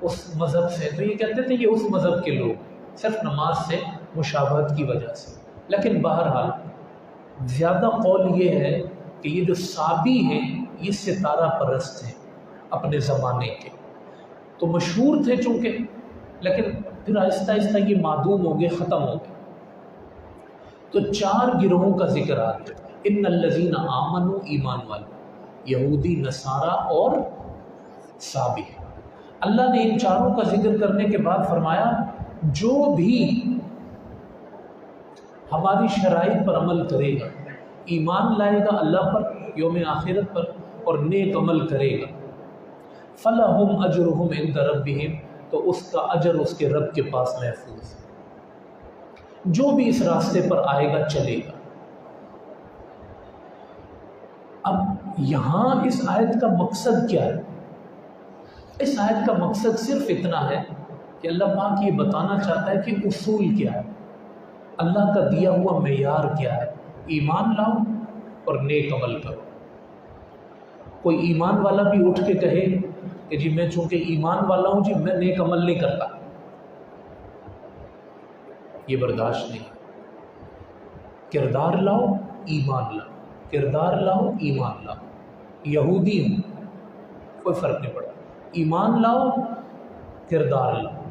اس مذہب سے، تو یہ کہتے تھے یہ اس مذہب کے لوگ، صرف نماز سے مشابہت کی وجہ سے۔ لیکن بہرحال زیادہ قول یہ ہے کہ یہ جو سابی ہیں یہ ستارہ پرست ہیں اپنے زمانے کے، تو مشہور تھے چونکہ، لیکن پھر آہستہ آہستہ یہ معدوم ہو گئے، ختم ہو گئے۔ تو 4 گروہوں کا ذکر آ گیا، ان الذین آمنوا، ایمان والے، یہودی، نصارہ اور سابی۔ اللہ نے ان چاروں کا ذکر کرنے کے بعد فرمایا جو بھی ہماری شرائط پر عمل کرے گا، ایمان لائے گا اللہ پر، یوم آخرت پر، اور نیک عمل کرے گا، فَلَهُمْ أَجْرُهُمْ عِنْدَ رَبِّهِمْ، تو اس کا اجر اس کے رب کے پاس محفوظ ہے۔ جو بھی اس راستے پر آئے گا چلے گا۔ اب یہاں اس آیت کا مقصد کیا ہے؟ اس آیت کا مقصد صرف اتنا ہے کہ اللہ پاک یہ بتانا چاہتا ہے کہ اصول کیا ہے، اللہ کا دیا ہوا معیار کیا ہے، ایمان لاؤ اور نیک عمل کرو۔ کوئی ایمان والا بھی اٹھ کے کہے کہ جی میں چونکہ ایمان والا ہوں جی میں نیک عمل نہیں کرتا، یہ برداشت نہیں۔ کردار لاؤ، ایمان لاؤ، کردار لاؤ، ایمان لاؤ۔ یہودی ہوں کوئی فرق نہیں پڑتا، ایمان لاؤ، کردار لاؤ۔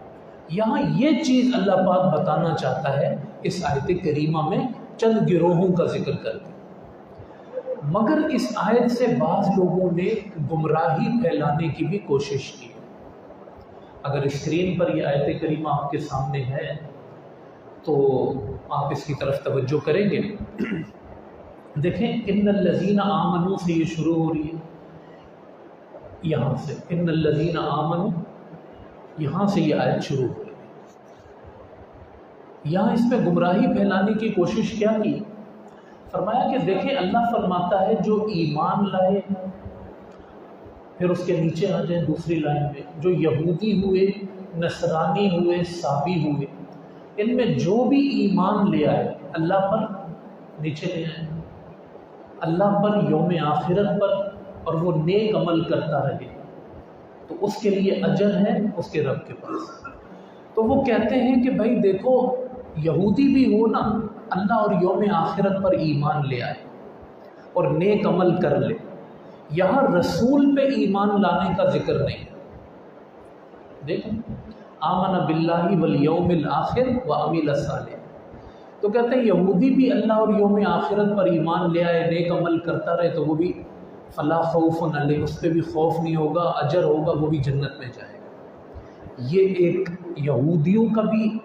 یہاں یہ چیز اللہ پاک بتانا چاہتا ہے اس آیت کریمہ میں، چند گروہوں کا ذکر کر کے۔ مگر اس آیت سے بعض لوگوں نے گمراہی پھیلانے کی بھی کوشش کی۔ اگر اسکرین پر یہ آیت کریمہ آپ کے سامنے ہے تو آپ اس کی طرف توجہ کریں گے۔ دیکھیں ان الذین آمنوا سے یہ شروع ہو رہی ہے، یہاں سے ان الذین آمنوا، یہاں سے یہ آیت شروع ہو رہی ہے۔ یہاں اس میں گمراہی پھیلانے کی کوشش کیا کی؟ فرمایا کہ دیکھیں اللہ فرماتا ہے جو ایمان لائے، پھر اس کے نیچے آ جائیں دوسری لائن میں، جو یہودی ہوئے، نصرانی ہوئے، سابی ہوئے، ان میں جو بھی ایمان لے آئے اللہ پر، نیچے لے آئے اللہ پر، یوم آخرت پر، اور وہ نیک عمل کرتا رہے، تو اس کے لیے اجر ہے اس کے رب کے پاس۔ تو وہ کہتے ہیں کہ بھائی دیکھو یہودی بھی ہو نا، اللہ اور یوم آخرت پر ایمان لے آئے اور نیک عمل کر لے، یہاں رسول پہ ایمان لانے کا ذکر نہیں ہے۔ دیکھیں آمن باللہ والیوم الآخر وعمل صالح، تو کہتے ہیں یہودی بھی اللہ اور یوم آخرت پر ایمان لے آئے، نیک عمل کرتا رہے، تو وہ بھی فلا خوف علیہم، اس پہ بھی خوف نہیں ہوگا، اجر ہوگا، وہ بھی جنت میں جائے گا۔ یہ ایک یہودیوں کا بھی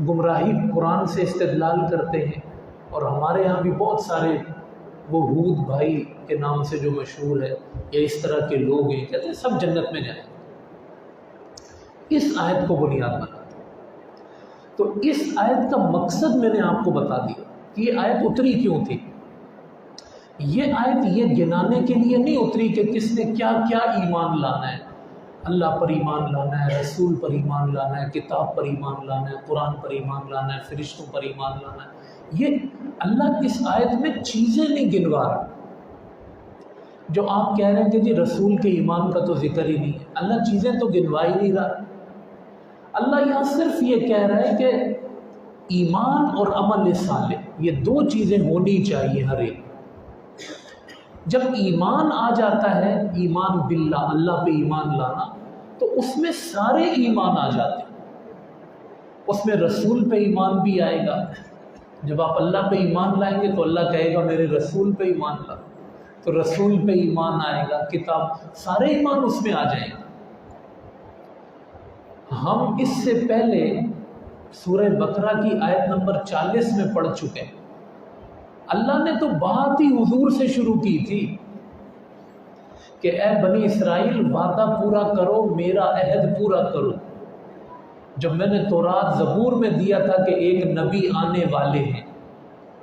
گمراہی قرآن سے استدلال کرتے ہیں، اور ہمارے ہاں بھی بہت سارے وہ ہود بھائی کے نام سے جو مشہور ہے یا اس طرح کے لوگ ہیں، کہتے ہیں سب جنت میں جائیں۔ اس آیت کو بنیاد بناتے ہیں۔ تو اس آیت کا مقصد میں نے آپ کو بتا دیا کہ یہ آیت اتری کیوں تھی۔ یہ آیت یہ گنانے کے لیے نہیں اتری کہ کس نے کیا کیا ایمان لانا ہے، اللہ پر ایمان لانا ہے، رسول پر ایمان لانا ہے، کتاب پر ایمان لانا ہے، قرآن پر ایمان لانا ہے، فرشتوں پر ایمان لانا ہے۔ یہ اللہ اس آیت میں چیزیں نہیں گنوا رہا۔ جو آپ کہہ رہے ہیں کہ جی رسول کے ایمان کا تو ذکر ہی نہیں ہے، اللہ چیزیں تو گنوا ہی نہیں رہا۔ اللہ یہاں صرف یہ کہہ رہا ہے کہ ایمان اور عمل صالح یہ دو چیزیں ہونی چاہیے ہر ایک۔ جب ایمان آ جاتا ہے، ایمان باللہ، اللہ پہ ایمان لانا، تو اس میں سارے ایمان آ جاتے ہیں۔ اس میں رسول پہ ایمان بھی آئے گا۔ جب آپ اللہ پہ ایمان لائیں گے تو اللہ کہے گا میرے رسول پہ ایمان لا، تو رسول پہ ایمان آئے گا، کتاب، سارے ایمان اس میں آ جائیں گے۔ ہم اس سے پہلے سورہ بقرہ کی آیت نمبر 40 میں پڑھ چکے ہیں۔ اللہ نے تو بات ہی حضور سے شروع کی تھی کہ اے بنی اسرائیل وعدہ پورا کرو، میرا عہد پورا کرو۔ جب میں نے تورات زبور میں دیا تھا کہ ایک نبی آنے والے ہیں،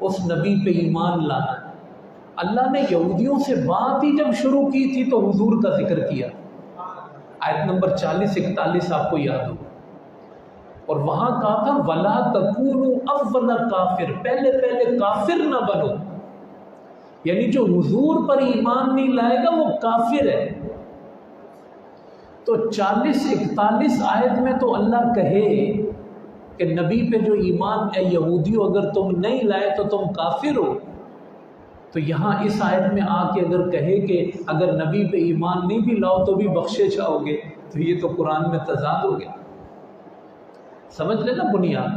اس نبی پہ ایمان لانا ہے، اللہ نے یہودیوں سے بات ہی جب شروع کی تھی تو حضور کا ذکر کیا۔ آیت نمبر 40-41 آپ کو یاد ہو، اور وہاں کہا تھا وَلَا تَكُونُوا أَوَّلَ کافر، پہلے کافر نہ بنو، یعنی جو حضور پر ایمان نہیں لائے گا وہ کافر ہے۔ تو 40-41 آیت میں تو اللہ کہے کہ نبی پہ جو ایمان اے یہودیو اگر تم نہیں لائے تو تم کافر ہو، تو یہاں اس آیت میں آ کے اگر کہے کہ اگر نبی پہ ایمان نہیں بھی لاؤ تو بھی بخشے جاؤ گے، تو یہ تو قرآن میں تضاد ہو گیا۔ سمجھ لیں نا بنیاد۔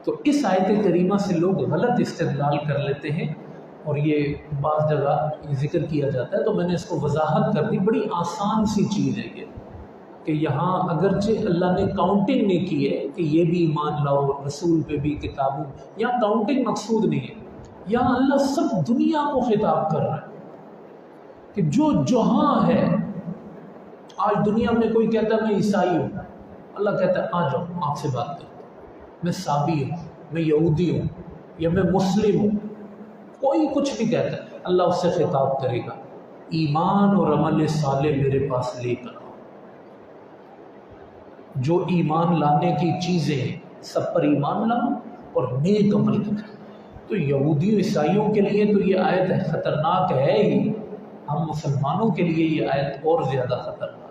تو اس آیت کریمہ سے لوگ غلط استدلال کر لیتے ہیں، اور یہ بعض جگہ ذکر کیا جاتا ہے، تو میں نے اس کو وضاحت کر دی۔ بڑی آسان سی چیز ہے یہ، کہ یہاں اگرچہ اللہ نے کاؤنٹنگ نہیں کی ہے کہ یہ بھی ایمان لاؤ، رسول پہ بھی، کتابوں، یہاں کاؤنٹنگ مقصود نہیں ہے، یہاں اللہ سب دنیا کو خطاب کر رہا ہے کہ جو جہاں ہے۔ آج دنیا میں کوئی کہتا ہے میں عیسائی ہوں، اللہ کہتا ہے آ جاؤ آپ سے بات کرتا ہوں، میں صابی ہوں، میں یہودی ہوں، یا میں مسلم ہوں، کوئی کچھ بھی کہتا ہے، اللہ اس سے خطاب کرے گا ایمان اور عمل صالح میرے پاس لے کر آؤ۔ جو ایمان لانے کی چیزیں ہیں سب پر ایمان لاؤ اور نیک عمل کرو۔ تو یہودی عیسائیوں کے لیے تو یہ آیت خطرناک ہے ہی، ہم مسلمانوں کے لیے یہ آیت اور زیادہ خطرناک ہے،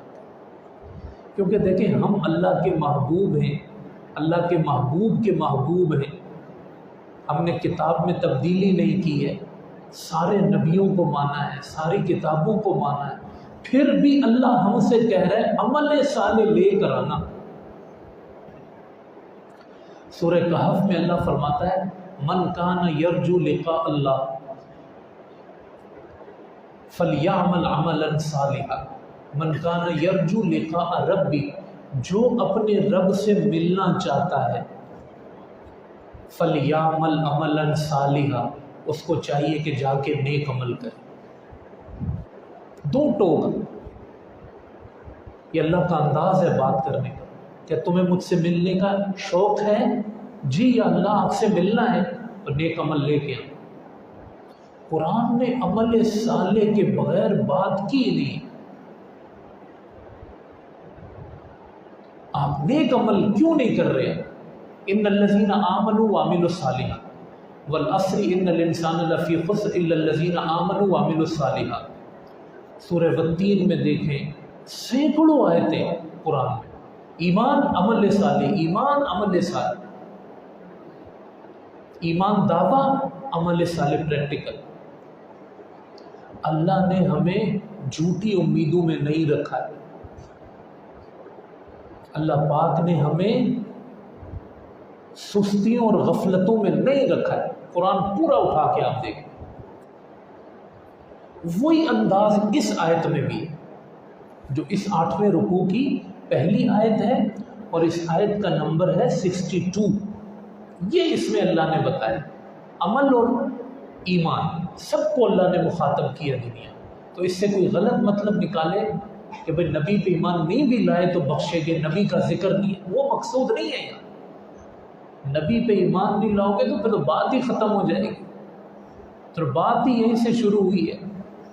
کیونکہ دیکھیں ہم اللہ کے محبوب ہیں، اللہ کے محبوب کے محبوب ہیں، ہم نے کتاب میں تبدیلی نہیں کی ہے، سارے نبیوں کو مانا ہے، ساری کتابوں کو مانا ہے، پھر بھی اللہ ہم سے کہہ رہا ہے عمل صالح لے کر آنا۔ سورہ کہف میں اللہ فرماتا ہے من کان یرجو لقاء اللہ فلیعمل عملا صالحا، من کان یرجو لقاء ربی، جو اپنے رب سے ملنا چاہتا ہے، فلیعمل عملا صالحا، اس کو چاہیے کہ جا کے نیک عمل کرے۔ دو ٹوک، یہ اللہ کا انداز ہے بات کرنے کا۔ کیا تمہیں مجھ سے ملنے کا شوق ہے؟ جی یا اللہ آپ سے ملنا ہے تو نیک عمل لے کے آؤ۔ قرآن نے عمل صالح کے بغیر بات کی نہیں۔ آپ نیک عمل کیوں نہیں کر رہے؟ ان الذین آمنوا وعملوا الصالحات والعصر ان الانسان لفی خسر الا الذین آمنوا وعملوا الصالحات۔ سورہ والتین میں دیکھیں سینکڑوں آیتیں قرآن میں، ایمان عمل صالح، ایمان عمل صالح، ایمان دعویٰ، عمل صالح پریکٹیکل۔ اللہ نے ہمیں جھوٹی امیدوں میں نہیں رکھا ہے، اللہ پاک نے ہمیں سستیوں اور غفلتوں میں نہیں رکھا ہے۔ قرآن پورا اٹھا کے آپ دیکھیں، وہی انداز اس آیت میں بھی ہے، جو اس 8ویں رکوع کی پہلی آیت ہے، اور اس آیت کا نمبر ہے 62۔ یہ اس میں اللہ نے بتایا عمل اور ایمان سب کو اللہ نے مخاطب کیا دنیا۔ تو اس سے کوئی غلط مطلب نکالے کہ بھئی نبی پہ ایمان نہیں بھی لائے تو بخشے گے، نبی کا ذکر نہیں ہے، وہ مقصود نہیں ہے یہاں۔ نبی پہ ایمان نہیں لاؤ گے تو پھر تو بات ہی ختم ہو جائے گی، تو بات ہی یہیں سے شروع ہوئی ہے،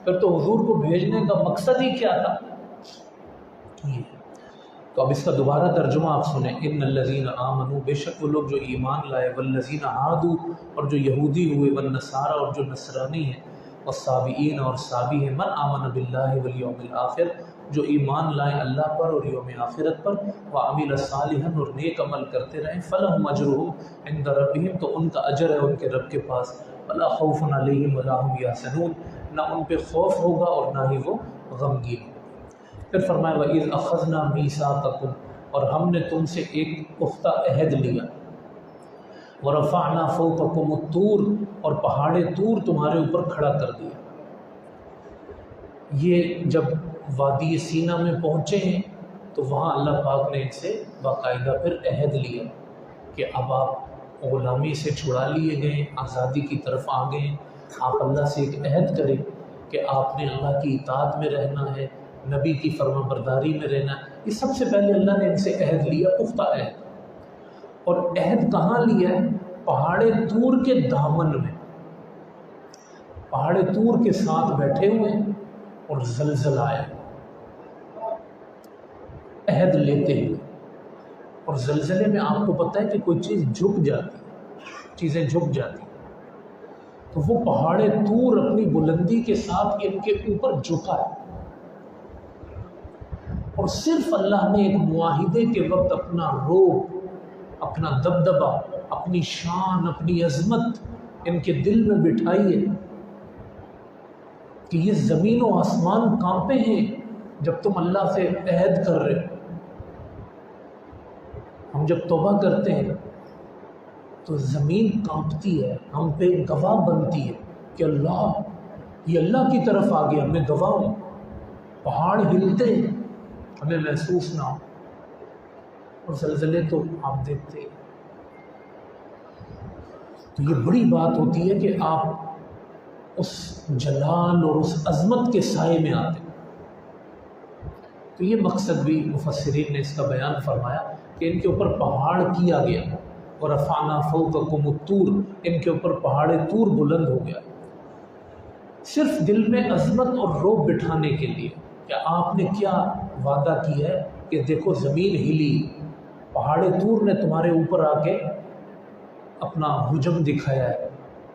پھر تو حضور کو بھیجنے کا مقصد ہی کیا تھا یہ۔ تو اب اس کا دوبارہ ترجمہ آپ سنیں، ان الذین آمنوا، بے شک وہ لوگ جو ایمان لائے، والذین ہادوا، اور جو یہودی ہوئے، والنصارى، اور جو نصرانی ہیں، والصابئین، اور صابی ہیں، من آمن باللہ والیوم الآخر، جو ایمان لائیں اللہ پر اور یوم آخرت پر، وعمل صالحا، اور نیک عمل کرتے رہیں، فلہم اجرہم عند ربہم، تو ان کا اجر ہے ان کے رب کے پاس، ولا خوف علیہم ولا هم یحزنون، نہ ان پہ خوف ہوگا اور نہ ہی وہ غمگین ہوں۔ پھر فرمایا وَإِذْ أَخَذْنَا مِيثَاقَكُمْ، اور ہم نے تم سے ایک پختہ عہد لیا، وَرَفَعْنَا فَوْقَكُمُ الطُّورَ، اور پہاڑ طور تمہارے اوپر کھڑا کر دیا۔ یہ جب وادی سینا میں پہنچے ہیں تو وہاں اللہ پاک نے ان سے باقاعدہ پھر عہد لیا کہ اب آپ غلامی سے چھڑا لیے گئے، آزادی کی طرف آ گئے، آپ اللہ سے ایک عہد کریں کہ آپ نے اللہ کی اطاعت میں رہنا ہے، نبی کی فرما برداری میں رہنا ہے۔ یہ سب سے پہلے اللہ نے ان سے عہد لیا، پختہ عہد، اور عہد کہاں لیا ہے؟ پہاڑ طور کے دامن میں، پہاڑ طور کے ساتھ بیٹھے ہوئے اور زلزلہ آیا، عہد لیتے ہوئے، اور زلزلے میں آپ کو پتہ ہے کہ کوئی چیز جھک جاتی، چیزیں جھک جاتی، تو وہ پہاڑ طور اپنی بلندی کے ساتھ ان کے اوپر جھکا ہے، اور صرف اللہ نے ایک معاہدے کے وقت اپنا روب، اپنا دبدبہ، اپنی شان، اپنی عظمت ان کے دل میں بٹھائی ہے کہ یہ زمین و آسمان کانپے ہیں جب تم اللہ سے عہد کر رہے ہو۔ ہم جب توبہ کرتے ہیں تو زمین کانپتی ہے، ہم پہ گواہ بنتی ہے کہ اللہ، یہ اللہ کی طرف آ گیا، میں گواہ ہوں۔ پہاڑ ہلتے ہیں، ہمیں محسوس نہ ہو، اور زلزلے تو آپ دیکھتے ہیں۔ تو یہ بڑی بات ہوتی ہے کہ آپ اس جلال اور اس عظمت کے سائے میں آتے ہیں۔ تو یہ مقصد بھی مفسرین نے اس کا بیان فرمایا کہ ان کے اوپر پہاڑ کیا گیا، اور رفعنا فوقکم الطور، ان کے اوپر پہاڑ طور بلند ہو گیا، صرف دل میں عظمت اور روب بٹھانے کے لیے کہ آپ نے کیا وعدہ کیا ہے کہ دیکھو زمین ہلی، پہاڑ طور نے تمہارے اوپر آ کے اپنا حجم دکھایا ہے،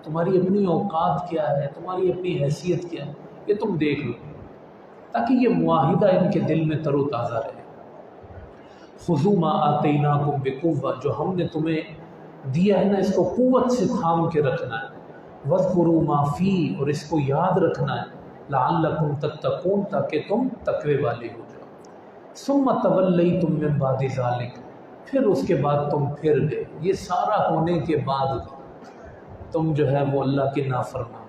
تمہاری اپنی اوقات کیا ہے، تمہاری اپنی حیثیت کیا ہے، یہ تم دیکھ لو، تاکہ یہ معاہدہ ان کے دل میں تر و تازہ رہے۔ خذوا ما آتیناکم بقوۃ، جو ہم نے تمہیں دیا ہے نا، اس کو قوت سے تھام کے رکھنا ہے، واذکروا ما فیہ، اور اس کو یاد رکھنا ہے، لعلکم تتقون، تاکہ تم تقوی والے ہو جاؤ۔ ثم تولیتم من بعد ذلک، پھر اس کے بعد تم پھر گئے، یہ سارا ہونے کے بعد تم جو ہے وہ اللہ کے نافرمان۔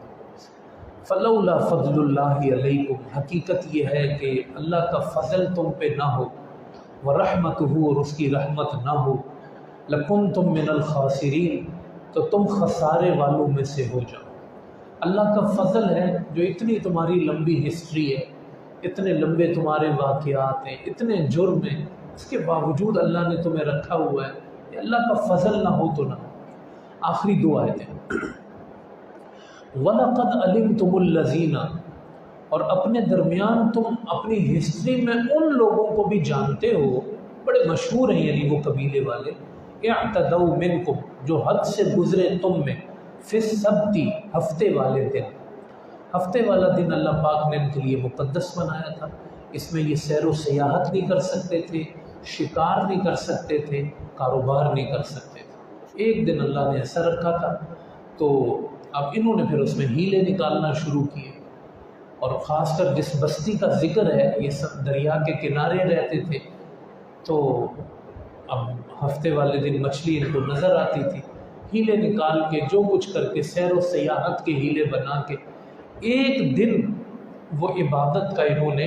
فلولا فضل اللہ علیکم، حقیقت یہ ہے کہ اللہ کا فضل تم پہ نہ ہو، ورحمتہ، اور اس کی رحمت نہ ہو، لکنتم من الخاسرین، تو تم خسارے والوں میں سے ہو جاؤ۔ اللہ کا فضل ہے جو اتنی تمہاری لمبی ہسٹری ہے، اتنے لمبے تمہارے واقعات ہیں، اتنے جرم ہیں، اس کے باوجود اللہ نے تمہیں رکھا ہوا ہے، یہ اللہ کا فضل نہ ہو تو نہ ہو۔ آخری دو آیتیں، وَلَقَدْ عَلِمْتُمُ الَّذِينَ، اور اپنے درمیان تم اپنی ہسٹری میں ان لوگوں کو بھی جانتے ہو، بڑے مشہور ہیں یعنی وہ قبیلے والے، اعتدوا منکم، جو حد سے گزرے تم میں، فی السبت، ہفتے والے دن۔ ہفتے والا دن اللہ پاک نے ان کے لیے مقدس بنایا تھا، اس میں یہ سیر و سیاحت نہیں کر سکتے تھے، شکار نہیں کر سکتے تھے، کاروبار نہیں کر سکتے تھے، ایک دن اللہ نے ایسا رکھا تھا۔ تو اب انہوں نے پھر اس میں ہیلے نکالنا شروع کیے، اور خاص کر جس بستی کا ذکر ہے یہ سب دریا کے کنارے رہتے تھے، تو اب ہفتے والے دن مچھلی ان کو نظر آتی تھی، ہیلے نکال کے جو کچھ کر کے سیر و سیاحت کے ہیلے بنا کے ایک دن وہ عبادت کا انہوں نے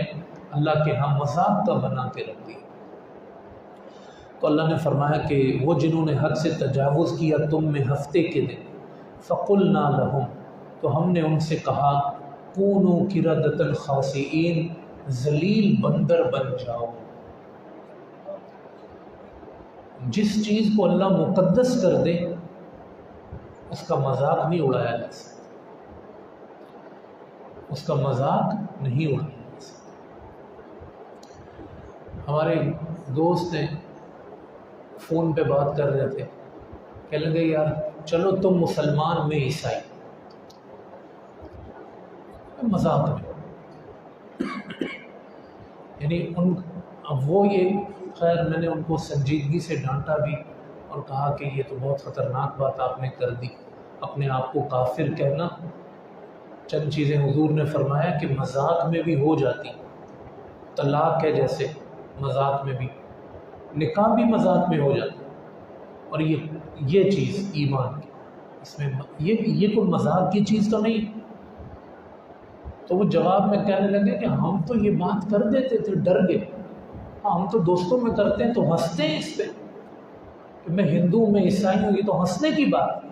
اللہ کے ہاں مذاق کا بنا کے رکھ دیا۔ تو اللہ نے فرمایا کہ وہ جنہوں نے حد سے تجاوز کیا تم میں ہفتے کے دن، فَقُلْنَا لَهُمْ، تو ہم نے ان سے کہا كُونُوا قِرَدَةً خَاسِئِينَ، ذلیل بندر بن جاؤ، جس چیز کو اللہ مقدس کر دے اس کا مذاق نہیں اڑایا جا سکتا، اس کا مذاق نہیں اڑایا جا سکتا۔ ہمارے دوست ہیں، فون پہ بات کر رہے تھے، کہنے لگے یار چلو تم مسلمان میں عیسائی، مذاق میں، یعنی اب وہ یہ خیر میں نے ان کو سنجیدگی سے ڈانٹا بھی اور کہا کہ یہ تو بہت خطرناک بات آپ نے کر دی، اپنے آپ کو کافر کہنا۔ چند چیزیں حضور نے فرمایا کہ مذاق میں بھی ہو جاتی، طلاق ہے جیسے مذاق میں بھی، نکاح بھی مذاق میں ہو جاتا، اور یہ چیز ایمان کی، اس میں یہ کوئی مذاق کی چیز تو نہیں۔ تو وہ جواب میں کہنے لگے کہ ہم تو یہ بات کر دیتے تھے، ڈر گئے، ہم تو دوستوں میں کرتے ہیں تو ہنستے ہیں اس پہ کہ میں ہندو میں عیسائی ہوں، یہ تو ہنسنے کی بات۔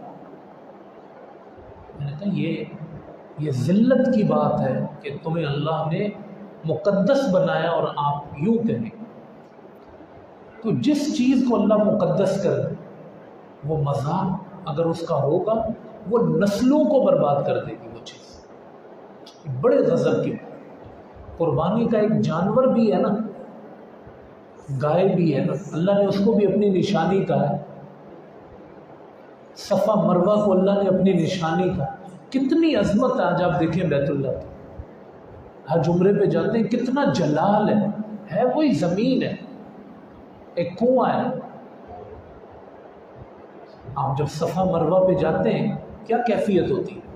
میں نے کہا یہ ذلت کی بات ہے کہ تمہیں اللہ نے مقدس بنایا اور آپ یوں کہیں۔ تو جس چیز کو اللہ مقدس کر دے وہ مذاق اگر اس کا ہوگا وہ نسلوں کو برباد کر دے گی وہ چیز۔ بڑے غضب کی بات، قربانی کا ایک جانور بھی ہے نا، گائے بھی ہے نا، اللہ نے اس کو بھی اپنی نشانی کہا ہے، صفا مروہ کو اللہ نے اپنی نشانی کہا۔ کتنی عظمت ہے، آج آپ دیکھیں بیت اللہ ہر عمرے پہ جاتے ہیں، کتنا جلال ہے وہی زمین ہے، ایک کنواں ہے۔ آپ جب صفا مروہ پہ جاتے ہیں کیا کیفیت ہوتی ہے،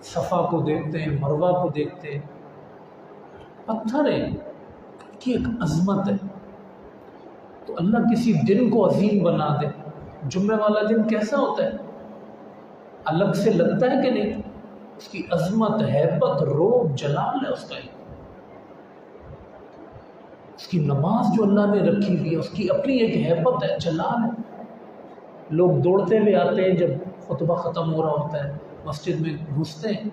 صفا کو دیکھتے ہیں، مروہ کو دیکھتے ہیں، پتھر ہے کی ایک عظمت ہے۔ تو اللہ کسی دن کو عظیم بنا دے۔ جمعہ والا دن کیسا ہوتا ہے، الگ سے لگتا ہے کہ نہیں، اس کی عظمت، ہیبت، روب، جلال ہے اس کا، اس کی نماز جو اللہ نے رکھی ہوئی ہے اس کی اپنی ایک ہیبت ہے، جلال ہے۔ لوگ دوڑتے ہوئے آتے ہیں جب خطبہ ختم ہو رہا ہوتا ہے، مسجد میں گھستے ہیں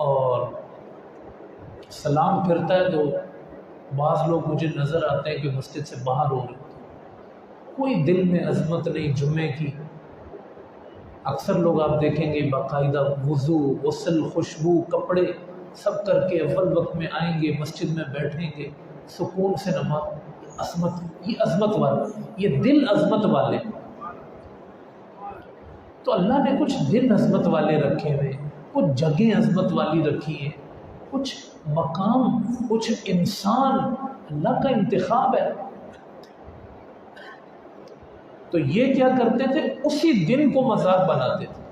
اور سلام پھرتا ہے تو بعض لوگ مجھے نظر آتے ہیں کہ مسجد سے باہر ہو رہے ہیں، کوئی دل میں عظمت نہیں جمعے کی۔ اکثر لوگ آپ دیکھیں گے باقاعدہ وضو، غسل، خوشبو، کپڑے سب کر کے اول وقت میں آئیں گے، مسجد میں بیٹھیں گے، سکون سے نماز۔ عظمت، یہ عظمت والے، یہ دل عظمت والے۔ تو اللہ نے کچھ دل عظمت والے رکھے ہوئے، کچھ جگہیں عظمت والی رکھی ہیں، کچھ مقام، کچھ انسان اللہ کا انتخاب ہے۔ تو یہ کیا کرتے تھے، اسی دن کو مذاق بناتے تھے۔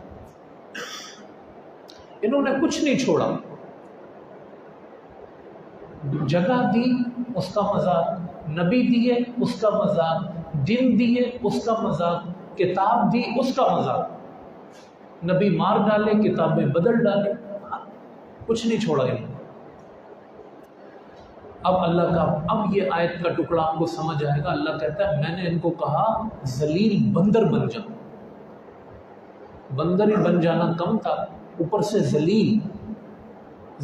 انہوں نے کچھ نہیں چھوڑا، جگہ دی اس کا مذاق، نبی دیے اس کا مذاق، دن دیے اس کا مذاق، کتاب دی اس کا مذاق، نبی مار ڈالے، کتابیں بدل ڈالے، کچھ نہیں چھوڑا انہوں نے۔ اب اللہ کا، اب یہ آیت کا ٹکڑا آپ کو سمجھ آئے گا۔ اللہ کہتا ہے میں نے ان کو کہا ذلیل بندر بن جاؤ، بندر ہی بن جانا کم تھا، اوپر سے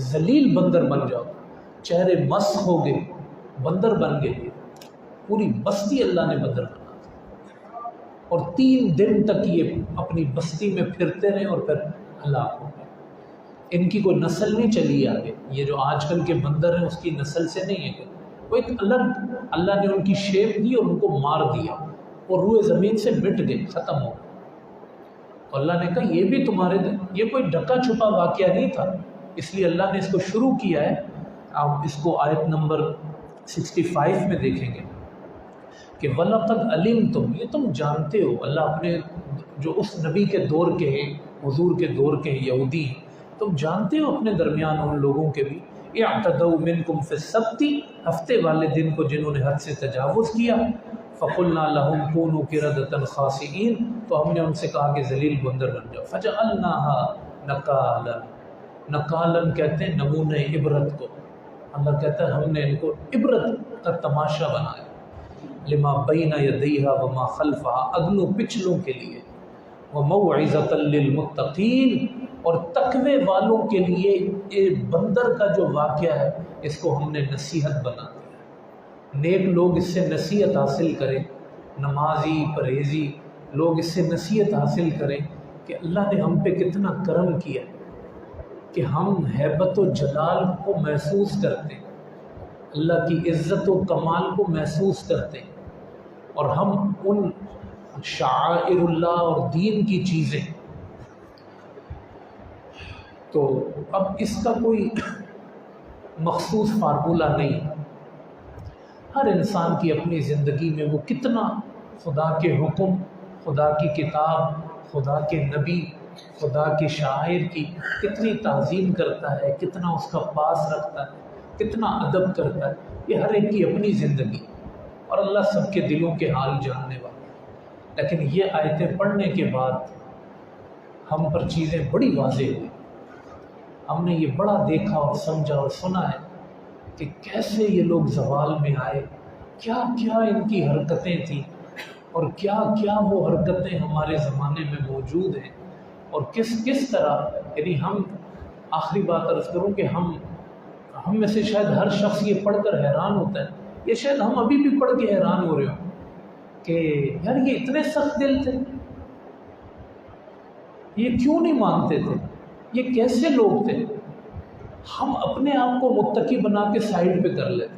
ذلیل بندر بن جاؤ، چہرے مسخ ہو گئے، بندر بن گئے، پوری بستی اللہ نے بندر بنا دی، اور 3 دن تک یہ اپنی بستی میں پھرتے رہے اور پھر ہلاک ہو گئے۔ ان کی کوئی نسل نہیں چلی آگے، یہ جو آج کل کے بندر ہیں اس کی نسل سے نہیں ہے، وہ ایک الگ، اللہ نے ان کی شیپ دی اور ان کو مار دیا اور روئے زمین سے مٹ گئے، ختم ہو گئے۔ تو اللہ نے کہا یہ بھی تمہارے، یہ کوئی ڈھکا چھپا واقعہ نہیں تھا، اس لیے اللہ نے اس کو شروع کیا ہے۔ آپ اس کو آیت نمبر 65 میں دیکھیں گے کہ وَلَقَدْ عَلِمْتُمْ، یہ تم جانتے ہو، اللہ اپنے جو اس نبی کے دور کے ہیں، حضور کے دور کے ہیں، یہودی ہیں، تم جانتے ہو اپنے درمیان ان لوگوں کے بھی، اعتدوا منکم فی السبت، ہفتے والے دن کو جنہوں نے حد سے تجاوز کیا، فقلنا لهم كونوا قردة خاسئین، تو ہم نے ان سے کہا کہ ذلیل بندر بن جاؤ، فجعلناها نکالا، نکالن کہتے ہیں نمونہ عبرت کو، اللہ کہتا ہے ہم نے ان کو عبرت کا تماشا بنایا، لما بین یدیہا وما خلفہا، اگلوں پچھلوں کے لیے، وموعظۃ للمتقین، اور تقوی والوں کے لیے ایک بندر کا جو واقعہ ہے اس کو ہم نے نصیحت بنا دیا، نیک لوگ اس سے نصیحت حاصل کریں، نمازی پرہیزی لوگ اس سے نصیحت حاصل کریں کہ اللہ نے ہم پہ کتنا کرم کیا کہ ہم ہیبت و جلال کو محسوس کرتے ہیں، اللہ کی عزت و کمال کو محسوس کرتے ہیں، اور ہم ان شعائر اللہ اور دین کی چیزیں، تو اب اس کا کوئی مخصوص فارمولہ نہیں۔ ہر انسان کی اپنی زندگی میں وہ کتنا خدا کے حکم، خدا کی کتاب، خدا کے نبی، خدا کے شاعر کی کتنی تعظیم کرتا ہے، کتنا اس کا پاس رکھتا ہے، کتنا ادب کرتا ہے، یہ ہر ایک کی اپنی زندگی، اور اللہ سب کے دلوں کے حال جاننے والا ہے۔ لیکن یہ آیتیں پڑھنے کے بعد ہم پر چیزیں بڑی واضح ہوئی، ہم نے یہ بڑا دیکھا اور سمجھا اور سنا ہے کہ کیسے یہ لوگ زوال میں آئے، کیا کیا ان کی حرکتیں تھیں، اور کیا کیا وہ حرکتیں ہمارے زمانے میں موجود ہیں، اور کس طرح، یعنی ہم آخری بات عرض کروں کہ ہم میں سے شاید ہر شخص یہ پڑھ کر حیران ہوتا ہے، یہ شاید ہم ابھی بھی پڑھ کے حیران ہو رہے ہوں کہ یار یہ اتنے سخت دل تھے، یہ کیوں نہیں مانتے تھے، یہ کیسے لوگ تھے۔ ہم اپنے آپ کو متقی بنا کے سائڈ پہ کر لیتے،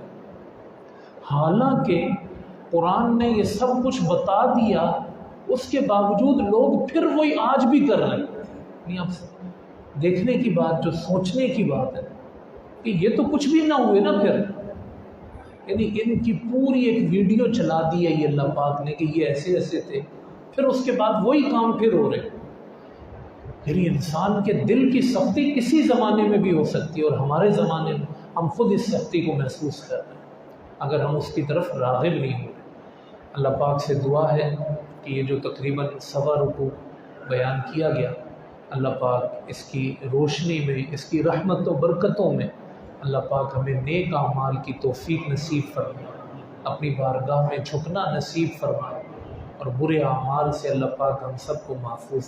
حالانکہ قرآن نے یہ سب کچھ بتا دیا، اس کے باوجود لوگ پھر وہی آج بھی کر رہے ہیں۔ اب دیکھنے کی بات، جو سوچنے کی بات ہے کہ یہ تو کچھ بھی نہ ہوئے نا پھر، یعنی ان کی پوری ایک ویڈیو چلا دی ہے یہ اللہ پاک نے کہ یہ ایسے ایسے تھے، پھر اس کے بعد وہی کام پھر ہو رہے۔ یعنی انسان کے دل کی سختی کسی زمانے میں بھی ہو سکتی ہے، اور ہمارے زمانے میں ہم خود اس سختی کو محسوس کر رہے ہیں اگر ہم اس کی طرف راغب نہیں ہو رہے۔ اللہ پاک سے دعا ہے کہ یہ جو تقریباً 1.25 رکوع بیان کیا گیا، اللہ پاک اس کی روشنی میں، اس کی رحمت و برکتوں میں اللہ پاک ہمیں نیک اعمال کی توفیق نصیب فرمائے، اپنی بارگاہ میں جھکنا نصیب فرمائے، اور برے اعمال سے اللہ پاک ہم سب کو محفوظ